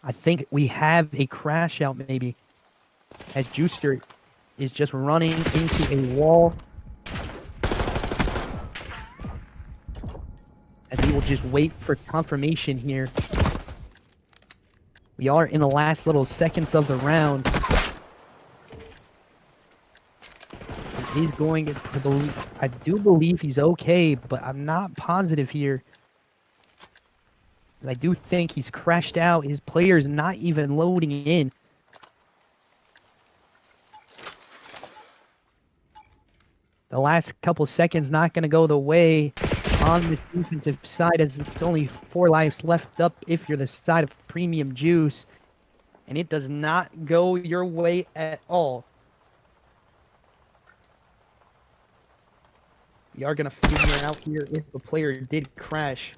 I think we have a crash out maybe, as Juicer is just running into a wall. As we will just wait for confirmation here. We are in the last little seconds of the round. He's going to believe, I do believe he's okay, but I'm not positive here. I do think he's crashed out. His player's not even loading in. The last couple seconds not going to go the way on the defensive side, as it's only 4 lives left up if you're the side of Premium Juice. And it does not go your way at all. We are going to figure out here if the player did crash.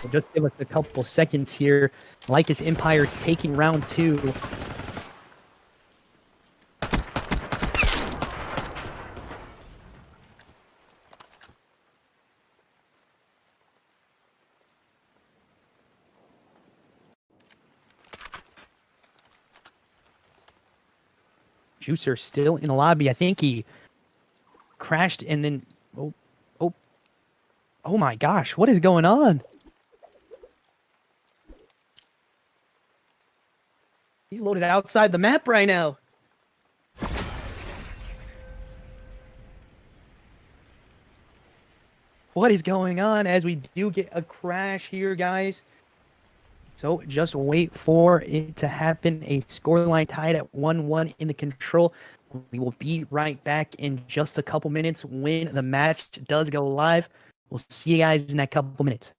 So just give us a couple seconds here. Lycus Empire taking round 2. Juicer still in the lobby. I think he crashed and then... Oh my gosh, what is going on? He's loaded outside the map right now. What is going on as we do get a crash here, guys? So just wait for it to happen. A scoreline tied at 1-1 in the control. We will be right back in just a couple minutes when the match does go live. We'll see you guys in that couple minutes.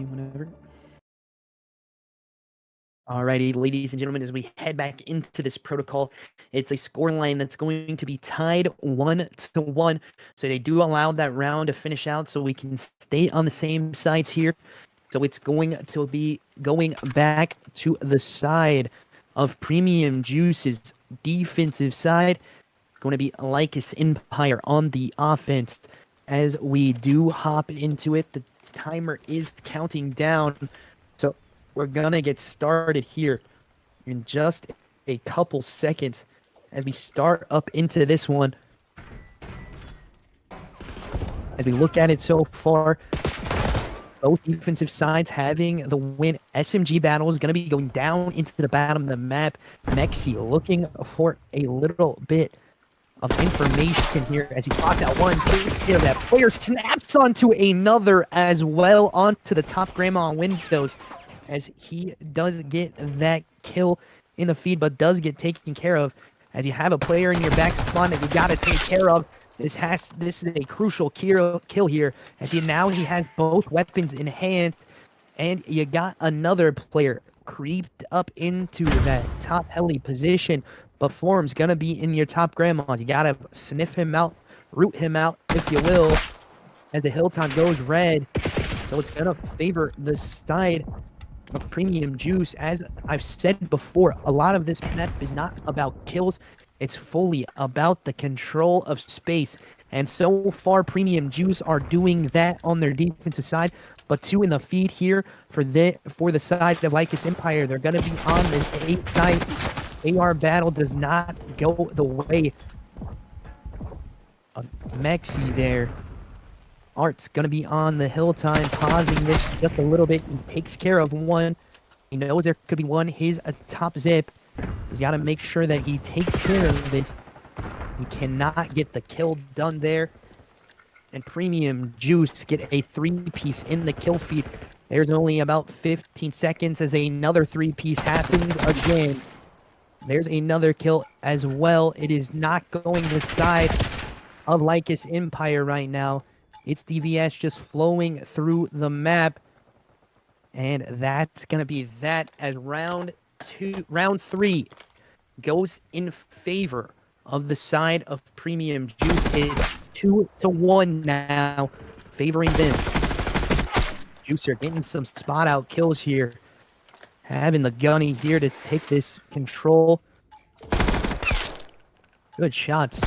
whenever. Alrighty, ladies and gentlemen, as we head back into this protocol, it's a scoreline that's going to be tied 1-1. So they do allow that round to finish out so we can stay on the same sides here. So it's going to be going back to the side of Premium Juice's defensive side. Going to be Lycus Empire on the offense. As we do hop into it, the timer is counting down. So we're going to get started here in just a couple seconds as we start up into this one. As we look at it so far, both defensive sides having the win. SMG battle is going to be going down into the bottom of the map. Mexi looking for a little bit of information here as he clocked out one, takes care of that player, snaps onto another as well, onto the top grandma windows as he does get that kill in the feed, but does get taken care of as you have a player in your back spawn that you got to take care of. This is a crucial kill here as he has both weapons in hand, and you got another player creeped up into that top heli position. But Form's gonna be in your top grandma. You gotta sniff him out, root him out, if you will, as the hill time goes red. So it's gonna favor the side of Premium Juice. As I've said before, a lot of this map is not about kills. It's fully about the control of space. And so far, Premium Juice are doing that on their defensive side. But two in the feed here for the side of Lycus Empire. They're going to be on this 8 side. AR battle does not go the way of Mexi there. Art's going to be on the hill time, pausing this just a little bit. He takes care of one. He knows there could be one. He's a top zip. He's got to make sure that he takes care of this. He cannot get the kill done there. And Premium Juice get a 3-piece in the kill feed. There's only about 15 seconds as another 3-piece happens again. There's another kill as well. It is not going the side of Lycus Empire right now. It's DVS just flowing through the map. And that's going to be that as round 3 goes in favor of the side of Premium Juice. It's 2-1 now, favoring them. Juicer getting some spot out kills here. Having the gunny here to take this control. Good shots.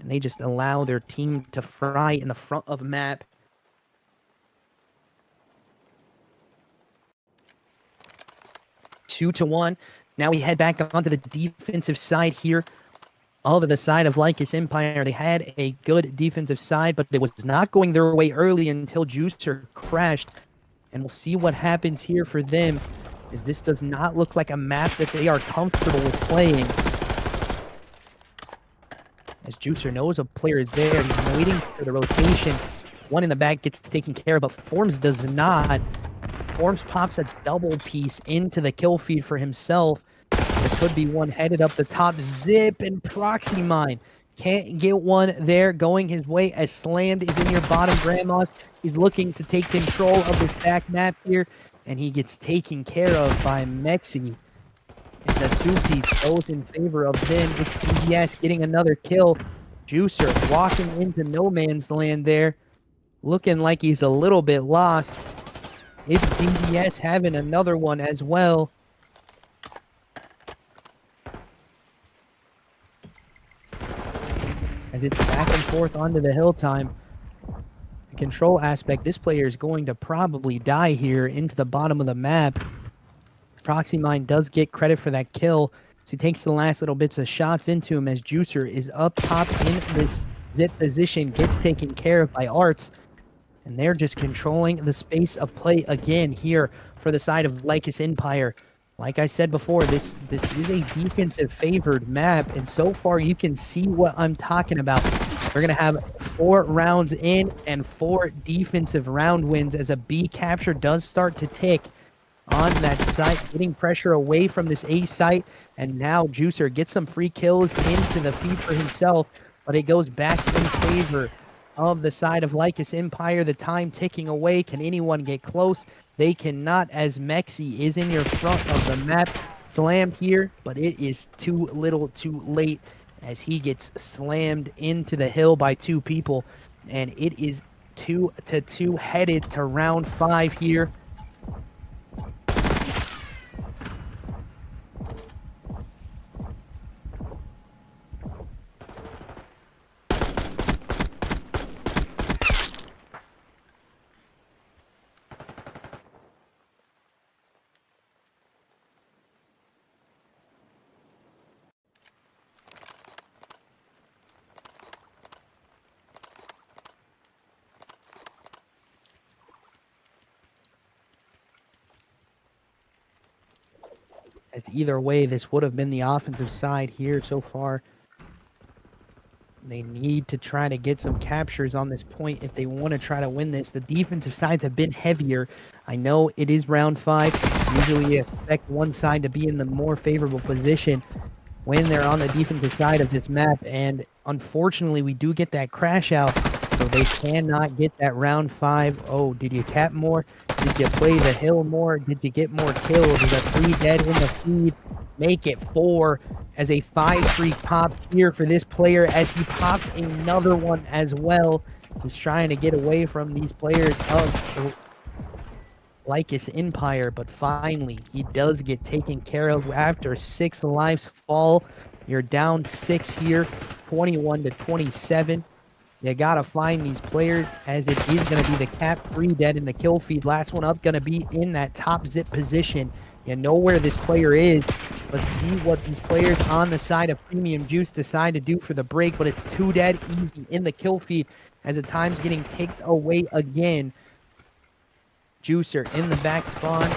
And they just allow their team to fry in the front of the map. 2-1. Now we head back onto the defensive side here of the side of Lycus Empire. They had a good defensive side, but it was not going their way early until Juicer crashed. And we'll see what happens here for them, as this does not look like a map that they are comfortable with playing. As Juicer knows a player is there, he's waiting for the rotation. One in the back gets taken care of, but Forms does not. Forms pops a double piece into the kill feed for himself. There could be one headed up the top. Zip and Proxy Mine. Can't get one there going his way as Slammed is in your bottom grandmas. He's looking to take control of this back map here, and he gets taken care of by Mexi. And the 2-piece goes in favor of them. It's DBS getting another kill. Juicer walking into no man's land there. Looking like he's a little bit lost. It's DBS having another one as well. As it's back and forth onto the hill time. The control aspect, this player is going to probably die here into the bottom of the map. Proxy Mine does get credit for that kill. So he takes the last little bits of shots into him as Juicer is up top in this zip position. Gets taken care of by Arts. And they're just controlling the space of play again here for the side of Lycus Empire. Like I said before, this is a defensive favored map, and so far you can see what I'm talking about. We're going to have 4 rounds in and 4 defensive round wins as a B capture does start to tick on that site, getting pressure away from this A site, and now Juicer gets some free kills into the feed for himself, but it goes back in favor of the side of Lycus Empire. The time ticking away. Can anyone get close? They cannot, as Mexi is in your front of the map. Slammed here, but it is too little too late as he gets slammed into the hill by two people. And it is 2-2 headed to round 5 here. As either way, this would have been the offensive side here so far. They need to try to get some captures on this point if they want to try to win this. The defensive sides have been heavier. I know it is round 5. Usually you expect one side to be in the more favorable position when they're on the defensive side of this map. And unfortunately, we do get that crash out. So they cannot get that round 5. Oh, did you cap more? Did you play the hill more? Did you get more kills? Is a 3 dead in the feed? Make it 4 as a 5 streak pop here for this player as he pops another one as well. He's trying to get away from these players of Lycus Empire, but finally he does get taken care of after 6 lives fall. You're down 6 here, 21-27. You gotta find these players as it is gonna be the cap 3 dead in the kill feed. Last one up gonna be in that top zip position. You know where this player is. Let's see what these players on the side of Premium Juice decide to do for the break, but it's 2 dead easy in the kill feed as the time's getting taken away again. Juicer in the back spawn.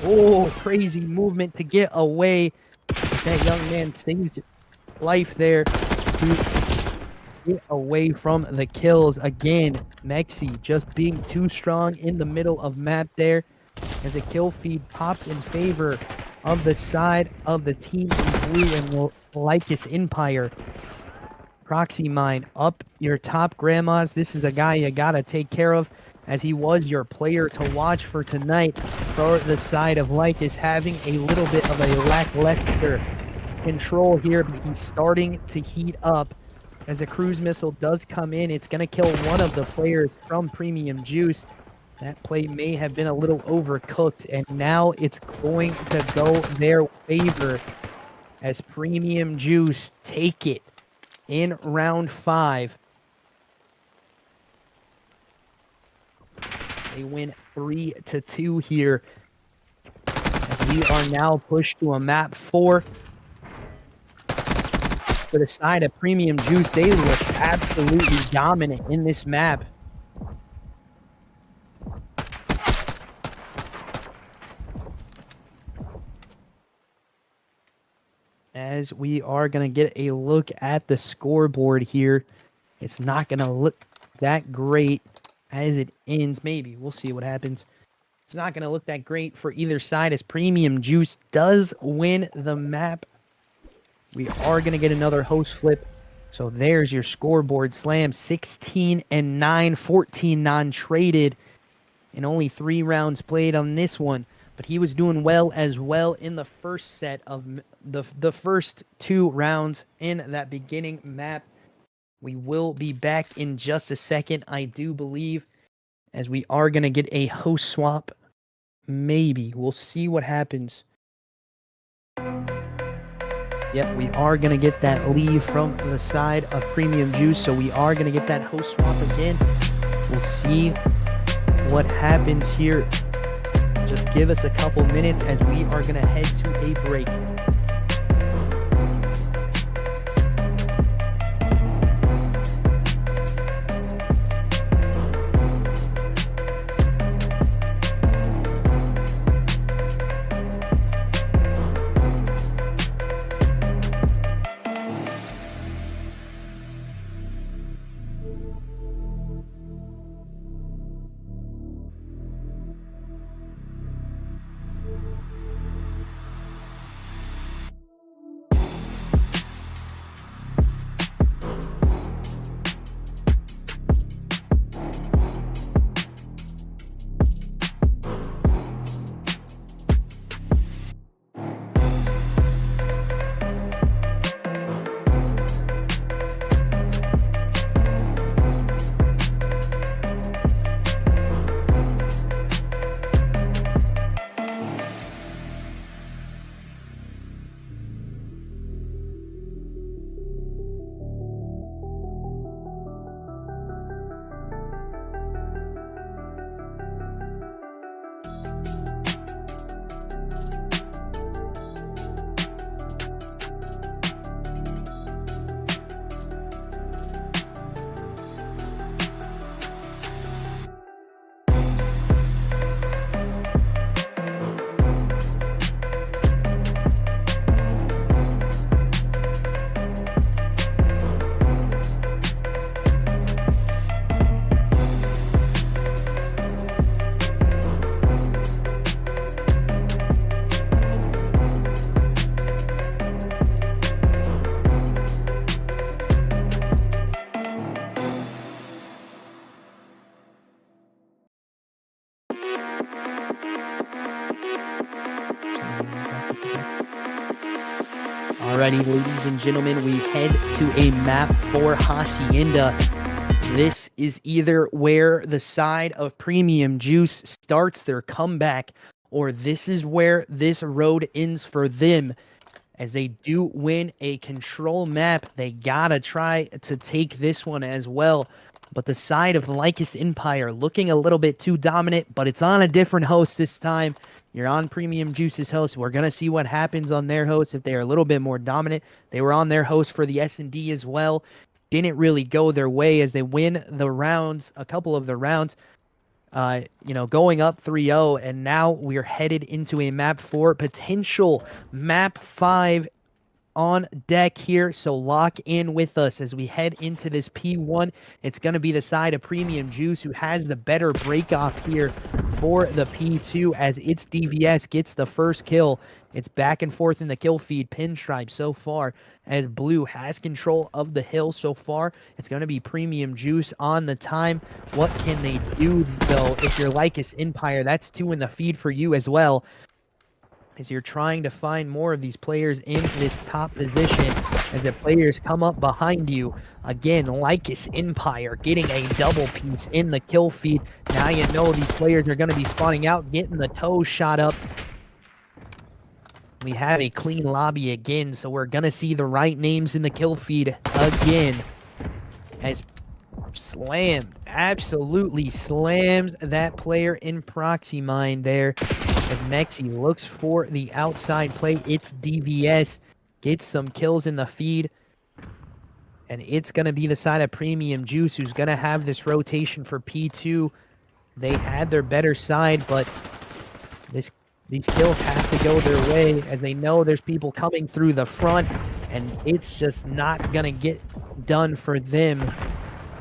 Oh, crazy movement to get away. That young man saves life there to get away from the kills. Again, Mexi just being too strong in the middle of map there as a kill feed pops in favor of the side of the team in blue and Lycus Empire. Proxy Mine up your top, grandmas. This is a guy you gotta take care of as he was your player to watch for tonight for the side of Lycus, having a little bit of a lackluster control here, but he's starting to heat up as a cruise missile does come in. It's going to kill one of the players from Premium Juice. That play may have been a little overcooked, and now it's going to go their favor as Premium Juice take it in round 5. They win 3-2 here. As we are now pushed to a map 4. For the side of Premium Juice, they look absolutely dominant in this map. As we are going to get a look at the scoreboard here, it's not going to look that great as it ends. Maybe we'll see what happens. It's not going to look that great for either side as Premium Juice does win the map. We are going to get another host flip. So there's your scoreboard. Slam 16-9, 14 non-traded, and only 3 rounds played on this one. But he was doing well as well in the first set of the first 2 rounds in that beginning map. We will be back in just a second, I do believe, as we are going to get a host swap. Maybe. We'll see what happens. Yep, we are going to get that leave from the side of Premium Juice, so we are going to get that host swap again. We'll see what happens here. Just give us a couple minutes as we are going to head to a break. Alrighty, ladies and gentlemen, we head to a map for Hacienda. This is either where the side of Premium Juice starts their comeback, or this is where this road ends for them. As they do win a control map, they gotta try to take this one as well. But the side of Lycus Empire looking a little bit too dominant, but it's on a different host this time. You're on Premium Juice's host. We're going to see what happens on their host if they are a little bit more dominant. They were on their host for the S&D as well. Didn't really go their way as they win the rounds, a couple of the rounds, going up 3-0. And now we're headed into a map 4, potential map 5 on deck here, so lock in with us as we head into this P1. It's going to be the side of Premium Juice who has the better break off here for the P2 as its DVS gets the first kill. It's back and forth in the kill feed, pinstripe so far as Blue has control of the hill so far. It's going to be Premium Juice on the time. What can they do though if you're Lycus Empire? That's 2 in the feed for you as well, as you're trying to find more of these players in this top position as the players come up behind you. Again, Lycus Empire getting a double piece in the kill feed. Now you know these players are going to be spawning out, getting the toes shot up. We have a clean lobby again, so we're going to see the right names in the kill feed again. As slammed, absolutely slams that player in proxy mine there. As Mexi looks for the outside play, it's DVS, gets some kills in the feed, and it's going to be the side of Premium Juice who's going to have this rotation for P2. They had their better side, but these kills have to go their way as they know there's people coming through the front, and it's just not going to get done for them.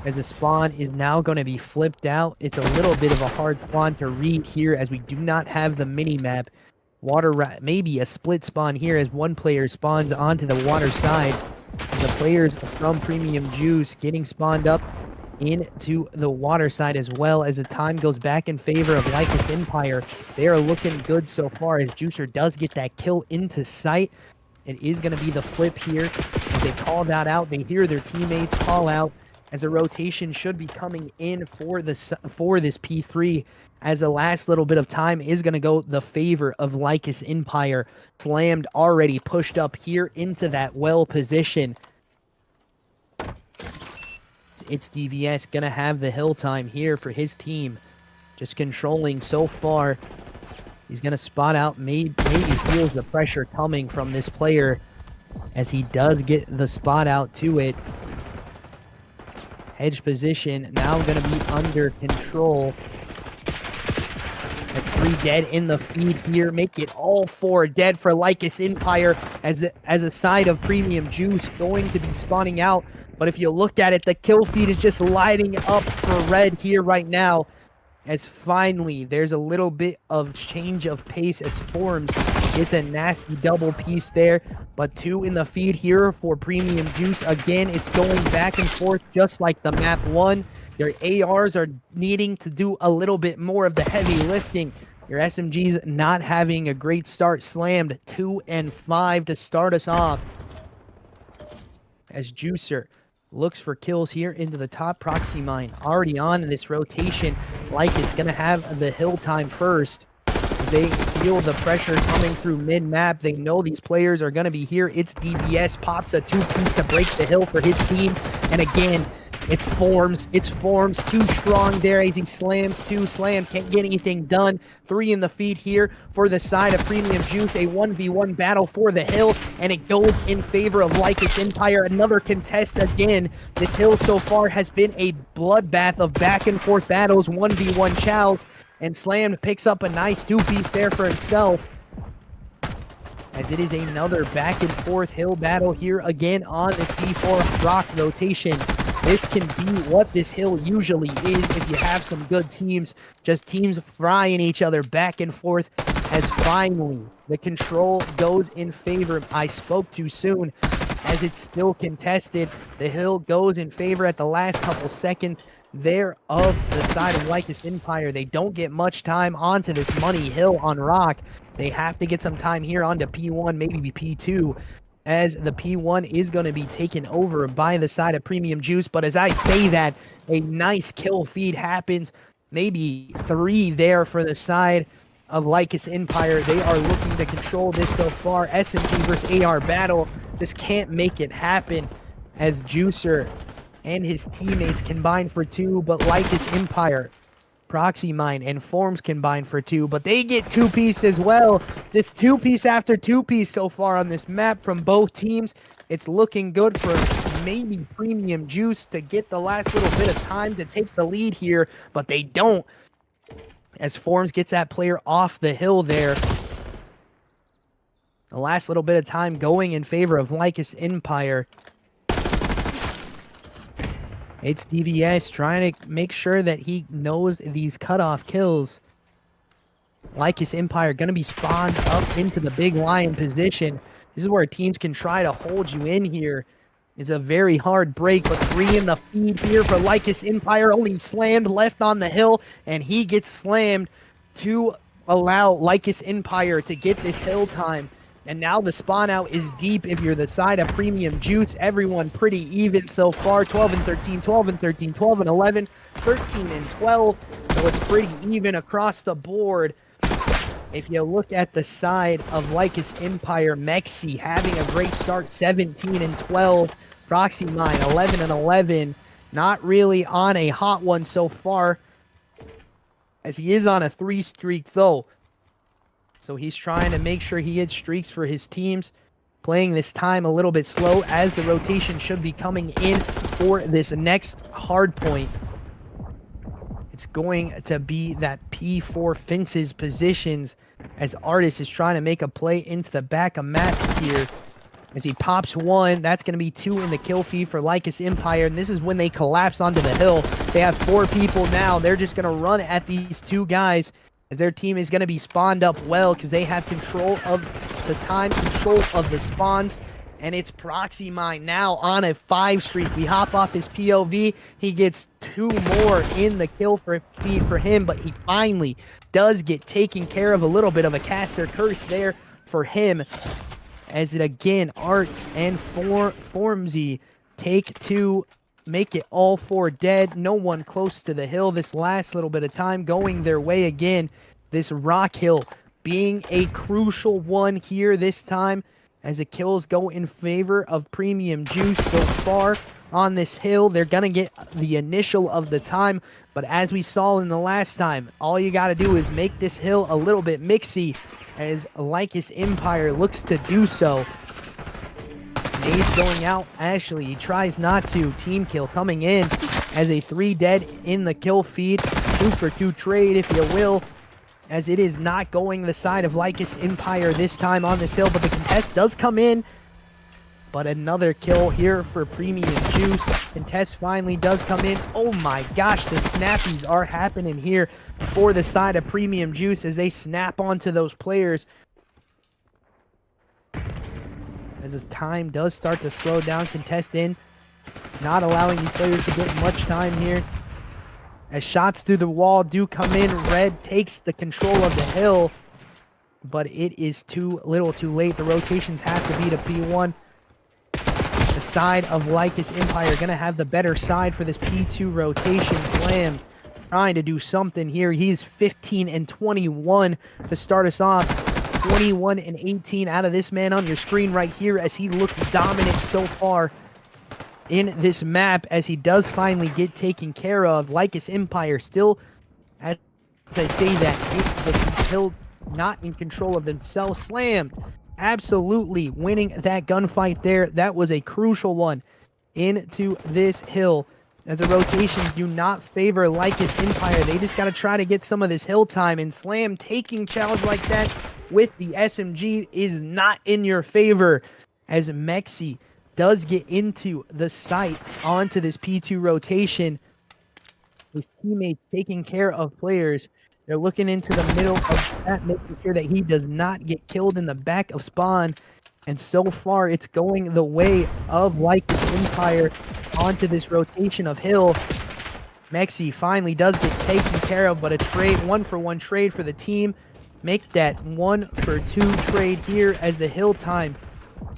As the spawn is now going to be flipped out. It's a little bit of a hard spawn to read here as we do not have the mini-map. Maybe a split spawn here as one player spawns onto the water side. The players from Premium Juice getting spawned up into the water side as well as the time goes back in favor of Lycus Empire. They are looking good so far as Juicer does get that kill into sight. It is going to be the flip here. As they call that out, they hear their teammates call out, as a rotation should be coming in for this P3, as the last little bit of time is going to go the favor of Lycus Empire. Slammed already pushed up here into that well position. It's DVS going to have the hill time here for his team. Just controlling so far. He's going to spot out, maybe feels the pressure coming from this player as he does get the spot out to it. Hedge position now going to be under control. At 3 dead in the feed here. Make it all 4 dead for Lycus Empire as a side of Premium Juice going to be spawning out. But if you look at it, the kill feed is just lighting up for red here right now. As finally, there's a little bit of change of pace as Forms gets a nasty double piece there. But 2 in the feed here for Premium Juice. Again, it's going back and forth just like the map 1. Your ARs are needing to do a little bit more of the heavy lifting. Your SMGs not having a great start. Slammed 2 and 5 to start us off. As Juicer looks for kills here into the top proxy mine. Already on in this rotation. Lycus gonna have the hill time first. They feel the pressure coming through mid-map. They know these players are gonna be here. It's DBS, pops a 2-piece to break the hill for his team. And again, it's Forms. It's Forms, too strong there as he slams 2. Slam can't get anything done. 3 in the feed here for the side of Premium Juice. A 1v1 battle for the hill, and it goes in favor of Lycus Empire. Another contest again. This hill so far has been a bloodbath of back and forth battles, 1v1 chows, and Slam picks up a nice 2-piece there for himself. As it is another back and forth hill battle here again on this P4 rock rotation. This can be what this hill usually is if you have some good teams. Just teams frying each other back and forth. As finally the control goes in favor of I spoke too soon. as it's still contested. The hill goes in favor at the last couple seconds there of the side of Lycus Empire. They don't get much time onto this money hill on rock. They have to get some time here onto P1, maybe P2, as the P1 is going to be taken over by the side of Premium Juice. But as I say that, a nice kill feed happens. Maybe 3 there for the side of Lycus Empire. They are looking to control this so far. SMG versus AR battle just can't make it happen as Juicer and his teammates combine for 2, but Lycus Empire, Proxy Mine, and Forms combine for 2, but they get 2-piece as well. This 2-piece after 2-piece so far on this map from both teams. It's looking good for maybe Premium Juice to get the last little bit of time to take the lead here, but they don't, as Forms gets that player off the hill there. The last little bit of time going in favor of Lycus Empire. It's DVS trying to make sure that he knows these cutoff kills. Lycus Empire going to be spawned up into the big lion position. This is where teams can try to hold you in here. It's a very hard break, but 3 in the feed here for Lycus Empire. Only slammed left on the hill, and he gets slammed to allow Lycus Empire to get this hill time. And now the spawn out is deep if you're the side of Premium Juice. Everyone pretty even so far. 12 and 13, 12 and 13, 12 and 11, 13 and 12. So it's pretty even across the board. If you look at the side of Lycus Empire, Mexi having a great start, 17 and 12. Proxy Mine, 11 and 11. Not really on a hot one so far, as he is on a 3 streak though. So he's trying to make sure he hits streaks for his teams. Playing this time a little bit slow as the rotation should be coming in for this next hard point. It's going to be that P4 fences positions as Artis is trying to make a play into the back of map here. As he pops 1, that's going to be 2 in the kill feed for Lycus Empire. And this is when they collapse onto the hill. They have 4 people now. They're just going to run at these 2 guys, as their team is going to be spawned up well because they have control of the time, control of the spawns. And it's Proxy Mine now on a 5 streak. We hop off his POV. He gets 2 more in the kill feed for him, but he finally does get taken care of. A little bit of a caster curse there for him, as it again, Arts and Formsy take 2, make it all 4 dead. No one close to the hill this last little bit of time going their way again. This rock hill being a crucial one here this time, as the kills go in favor of Premium Juice so far on this hill. They're going to get the initial of the time, but as we saw in the last time, all you got to do is make this hill a little bit mixy, as Lycus Empire looks to do so. Nades going out. Ashley, he tries not to. Team kill coming in as a 3 dead in the kill feed. 2 for 2 trade, if you will, as it is not going the side of Lycus Empire this time on this hill, but the contest does come in. But another kill here for Premium Juice. Contest finally does come in. Oh my gosh, the snappies are happening here for the side of Premium Juice as they snap onto those players. As the time does start to slow down, contest in, not allowing these players to get much time here. As shots through the wall do come in, Red takes the control of the hill, but it is too little too late. The rotations have to be to P1. The side of Lycus Empire going to have the better side for this P2 rotation. Slam trying to do something here. He's 15 and 21 to start us off. 21 and 18 out of this man on your screen right here, as he looks dominant so far in this map, as he does finally get taken care of. Lycus Empire still, as I say that, still not in control of themselves. Slammed, absolutely winning that gunfight there. That was a crucial one into this hill, as the rotations do not favor Lycus Empire. They just got to try to get some of this hill time, and Slam taking challenge like that with the SMG is not in your favor, as Mexi does get into the site onto this P2 rotation. His teammates taking care of players. They're looking into the middle of that, making sure that he does not get killed in the back of spawn. And so far, it's going the way of Lycus Empire onto this rotation of Hill. Mexi finally does get taken care of, but a trade, 1-for-1 trade for the team. Make that 1-for-2 trade here as the Hill time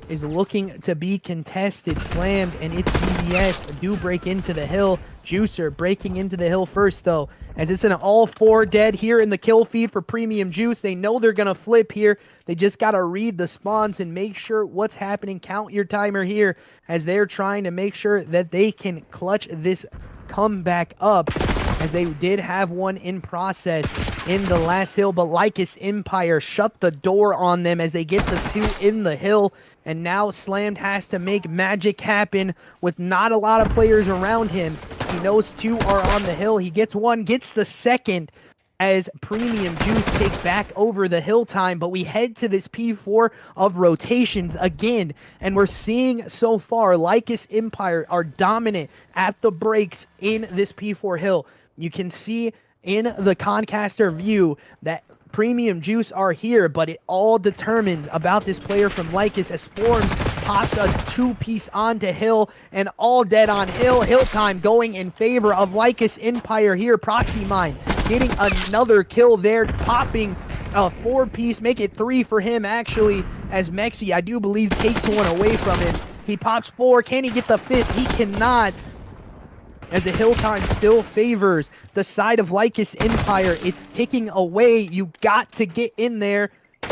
is looking to be contested, slammed, and it's DVS do break into the Hill. Juicer breaking into the Hill first, though, as it's an all-4 dead here in the kill feed for Premium Juice. They know they're going to flip here. They just got to read the spawns and make sure what's happening. Count your timer here as they're trying to make sure that they can clutch this comeback up, as they did have one in process in the last Hill, but Lycus Empire shut the door on them as they get the 2 in the Hill. And now Slammed has to make magic happen with not a lot of players around him. He knows 2 are on the Hill. He gets 1, gets the 2nd as Premium Juice takes back over the Hill time. But we head to this P4 of rotations again. And we're seeing so far Lycus Empire are dominant at the breaks in this P4 Hill. You can see in the Concaster view that Premium Juice are here, but it all determines about this player from Lycus as Forms pops a 2-piece onto Hill and all dead on Hill. Hill time going in favor of Lycus Empire here. Proxy Mine getting another kill there, popping a 4-piece, make it 3 for him actually, as Mexi, I do believe, takes one away from him. He pops 4. Can he get the 5th? He cannot, as the Hill time still favors the side of Lycus Empire. It's ticking away. You got to get in there,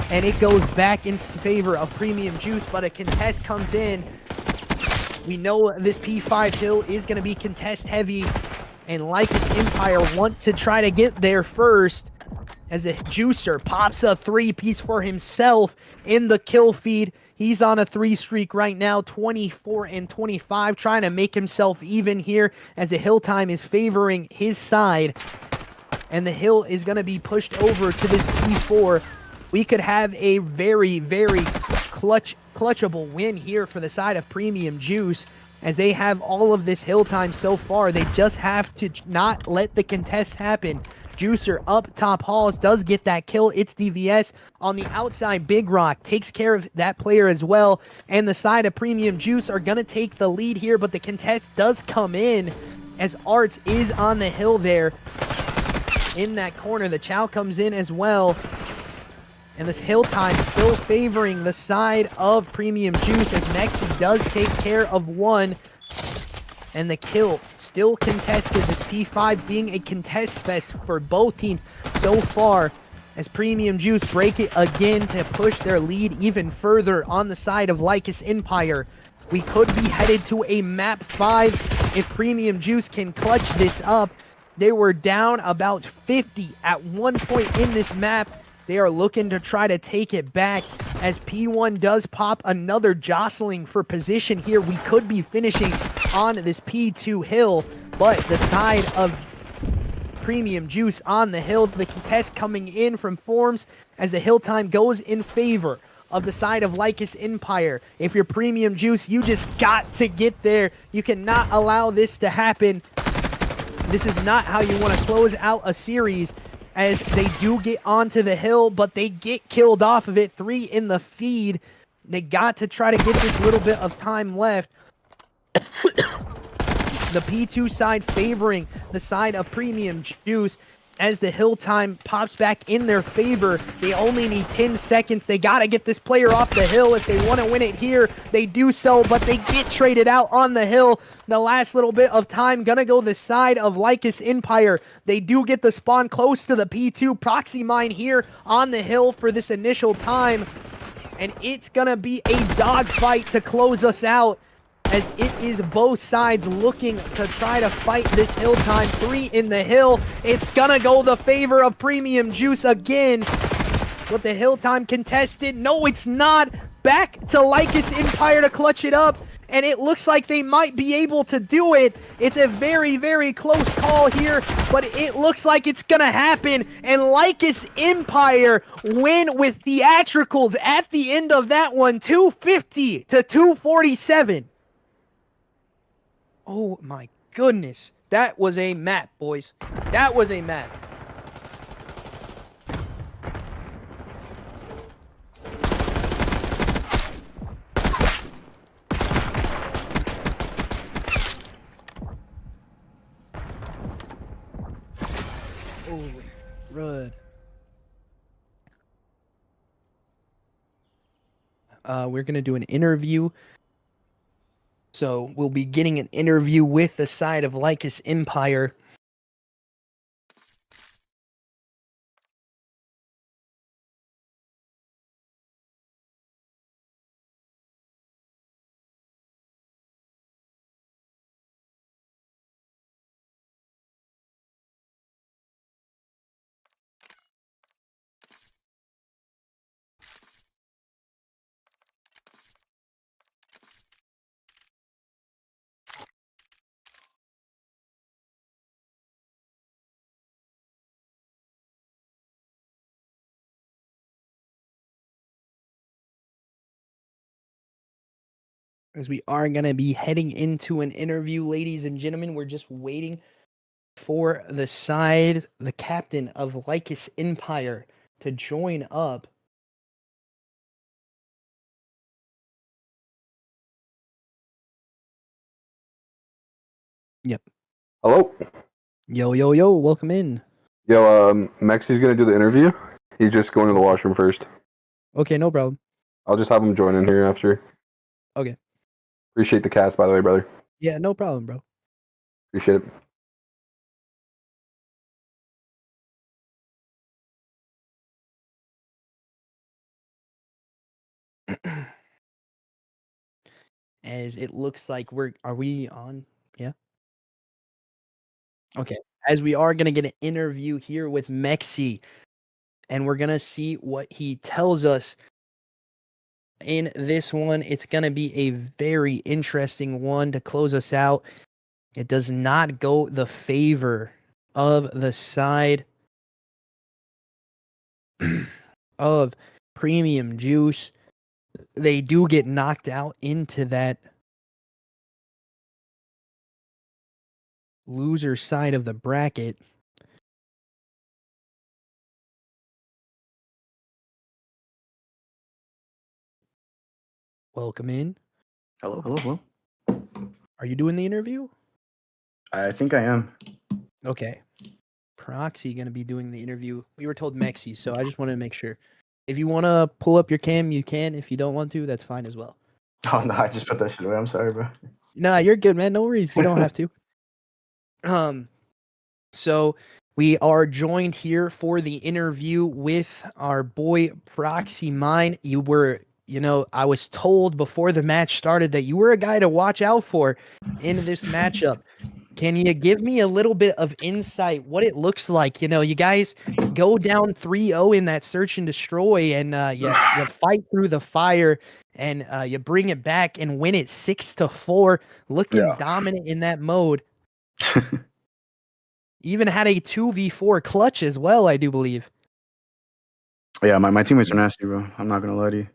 and it goes back in favor of Premium Juice, but a contest comes in. We know this P5 Hill is going to be contest heavy, and Lycus Empire want to try to get there first, as a Juicer pops a 3-piece for himself in the kill feed. He's on a 3 streak right now, 24 and 25, trying to make himself even here as the Hill time is favoring his side. And the Hill is going to be pushed over to this P4. We could have a very, very clutchable win here for the side of Premium Juice, as they have all of this Hill time so far. They just have to not let the contest happen. Juicer up top halls does get that kill. It's DVS on the outside. Big Rock takes care of that player as well. And the side of Premium Juice are going to take the lead here, but the contest does come in as Arts is on the Hill there in that corner. The Chow comes in as well. And this Hill time still favoring the side of Premium Juice, as Mexi does take care of 1. And the kill still contested, this P5 being a contest fest for both teams so far, as Premium Juice break it again to push their lead even further on the side of Lycus Empire. We could be headed to a map 5 if Premium Juice can clutch this up. They were down about 50 at one point in this map. They are looking to try to take it back, as P1 does pop another jostling for position here. We could be finishing on this P2 Hill, but the side of Premium Juice on the Hill, the contest coming in from Forms, as the Hill time goes in favor of the side of Lycus Empire. If you're Premium Juice, you just got to get there. You cannot allow this to happen. This is not how you want to close out a series, as they do get onto the Hill, but they get killed off of it. 3 in the feed. They got to try to get this little bit of time left. The P2 side favoring the side of Premium Juice, as the Hill time pops back in their favor. They only need 10 seconds. They got to get this player off the Hill if they want to win it here. They do so, but they get traded out on the Hill. The last little bit of time gonna go the side of Lycus Empire. They do get the spawn close to the P2. Proxy Mine here on the Hill for this initial time, and it's gonna be a dogfight to close us out, as it is both sides looking to try to fight this Hill time. 3 in the Hill. It's gonna go the favor of Premium Juice again. With the Hill time contested. No, it's not. Back to Lycus Empire to clutch it up. And it looks like they might be able to do it. It's a very, very close call here, but it looks like it's gonna happen. And Lycus Empire win with theatricals at the end of that one. 250 to 247. Oh my goodness. That was a map, boys. That was a map. Oh, Rud. We're gonna do an interview. So we'll be getting an interview with the side of Lycus Empire. As we are going to be heading into an interview, ladies and gentlemen. We're just waiting for the captain of Lycus Empire, to join up. Yep. Hello? Yo, welcome in. Yo, Mexi's gonna do the interview. He's just going to the washroom first. Okay, no problem. I'll just have him join in here after. Okay. Appreciate the cast, by the way, brother. Yeah, no problem, bro. Appreciate it. As it looks like are we on? Yeah. Okay. As we are going to get an interview here with Mexi, and we're going to see what he tells us in this one. It's going to be a very interesting one to close us out. It does not go the favor of the side of Premium Juice. They do get knocked out into that loser side of the bracket. Welcome in. Hello. Are you doing the interview? I think I am. Okay. Proxy going to be doing the interview. We were told Mexi, so I just wanted to make sure. If you want to pull up your cam, you can. If you don't want to, that's fine as well. Oh no, I just put that shit away. I'm sorry, bro. Nah, you're good, man. No worries. You don't have to. So we are joined here for the interview with our boy Proxy Mine. I was told before the match started that you were a guy to watch out for in this matchup. Can you give me a little bit of insight what it looks like? You guys go down 3-0 in that search and destroy, and you fight through the fire, and you bring it back and win it 6-4, looking dominant in that mode. Even had a 2v4 clutch as well, I do believe. Yeah, my teammates are nasty, bro. I'm not gonna lie to you.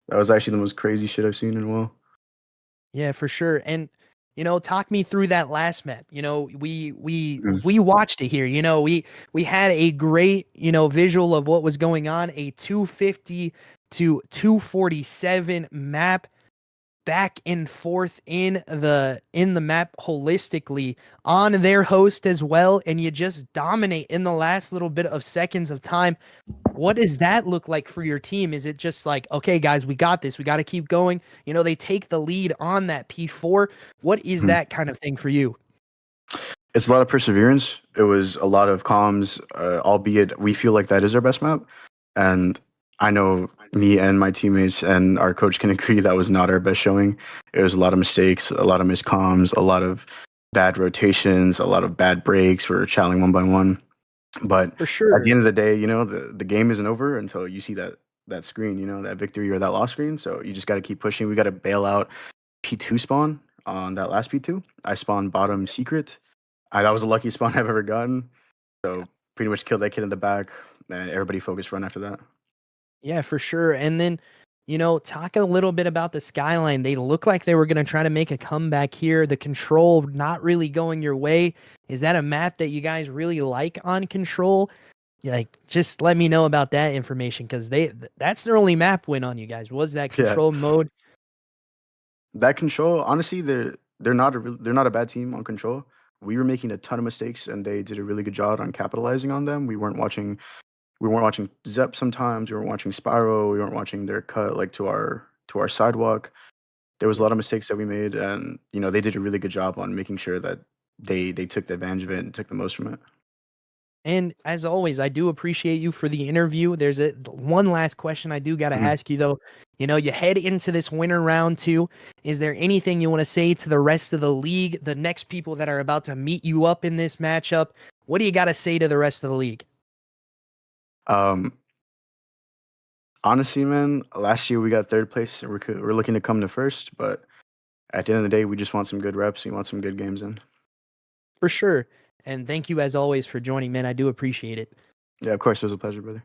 That was actually the most crazy shit I've seen in a while. Yeah, for sure. And talk me through that last map. We watched it here. We had a great, visual of what was going on. A 250 to 247 map, back and forth in the map holistically on their host as well, and you just dominate in the last little bit of seconds of time. What does that look like for your team? Is it just like, okay, guys, we got this, we got to keep going? They take the lead on that P4. What is that kind of thing for you? It's a lot of perseverance. It was a lot of comms, albeit we feel like that is our best map. And I know me and my teammates and our coach can agree that was not our best showing. It was a lot of mistakes, a lot of miscomms, a lot of bad rotations, a lot of bad breaks. We were challing one by one. But for sure, at the end of the day, the game isn't over until you see that screen, that victory or that loss screen. So you just got to keep pushing. We got to bail out P2 spawn on that last P2. I spawned bottom secret. That was a lucky spawn I've ever gotten. So pretty much killed that kid in the back, and everybody focused run after that. Yeah, for sure. And then, talk a little bit about the Skyline. They look like they were going to try to make a comeback here. The Control not really going your way. Is that a map that you guys really like on Control? Just let me know about that information, because that's their only map win on you guys, was that Control mode. That Control, honestly, they're not a bad team on Control. we were making a ton of mistakes, and they did a really good job on capitalizing on them. We weren't watching Zep sometimes. We weren't watching Spyro. We weren't watching their cut like to our sidewalk. There was a lot of mistakes that we made, and they did a really good job on making sure that they took the advantage of it and took the most from it. And as always, I do appreciate you for the interview. There's one last question I do got to ask you, though. You head into this winter round 2. Is there anything you want to say to the rest of the league, the next people that are about to meet you up in this matchup? What do you got to say to the rest of the league? Honestly, man, last year we got 3rd place, and we're looking to come to 1st. But at the end of the day, we just want some good reps. We want some good games in. For sure. And thank you, as always, for joining, man. I do appreciate it. Yeah, of course. It was a pleasure, brother.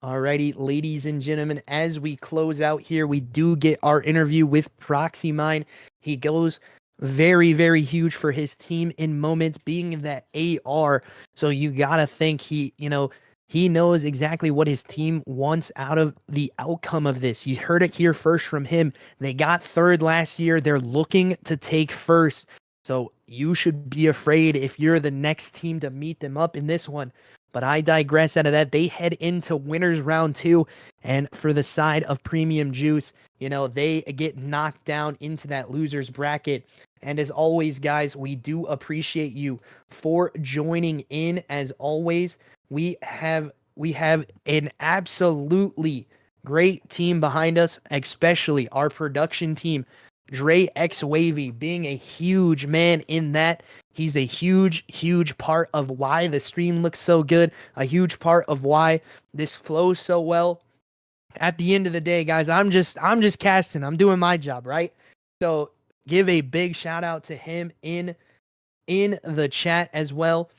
Alrighty, ladies and gentlemen, as we close out here, we do get our interview with Proxymine. He goes very, very huge for his team in moments, being that AR. So you gotta think he knows exactly what his team wants out of the outcome of this. You heard it here first from him. They got 3rd last year. They're looking to take 1st. So you should be afraid if you're the next team to meet them up in this one. But I digress out of that. They head into winners round 2. And for the side of Premium Juice, they get knocked down into that losers bracket. And as always, guys, we do appreciate you for joining in. As always, we have an absolutely great team behind us, especially our production team. Dre X Wavy being a huge man in that. He's a huge, huge part of why the stream looks so good, a huge part of why this flows so well. At the end of the day, guys, I'm just casting. I'm doing my job, right? So give a big shout out to him in the chat as well.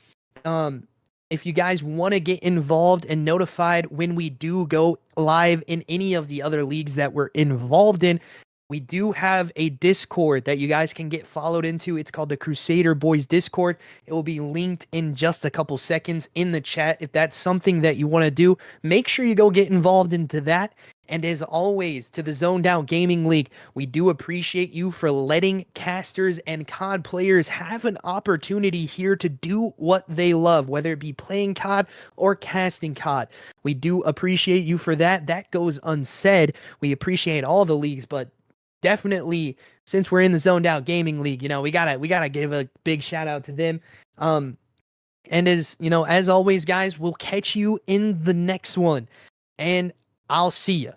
If you guys want to get involved and notified when we do go live in any of the other leagues that we're involved in, we do have a Discord that you guys can get followed into. It's called the Crusader Boys Discord. It will be linked in just a couple seconds in the chat. If that's something that you want to do, make sure you go get involved into that. And as always, to the Zoned Out Gaming League, we do appreciate you for letting casters and COD players have an opportunity here to do what they love, whether it be playing COD or casting COD. We do appreciate you for that. That goes unsaid. We appreciate all the leagues, but definitely, since we're in the Zoned Out Gaming League, we gotta give a big shout out to them. And as always, guys, we'll catch you in the next one, and I'll see you.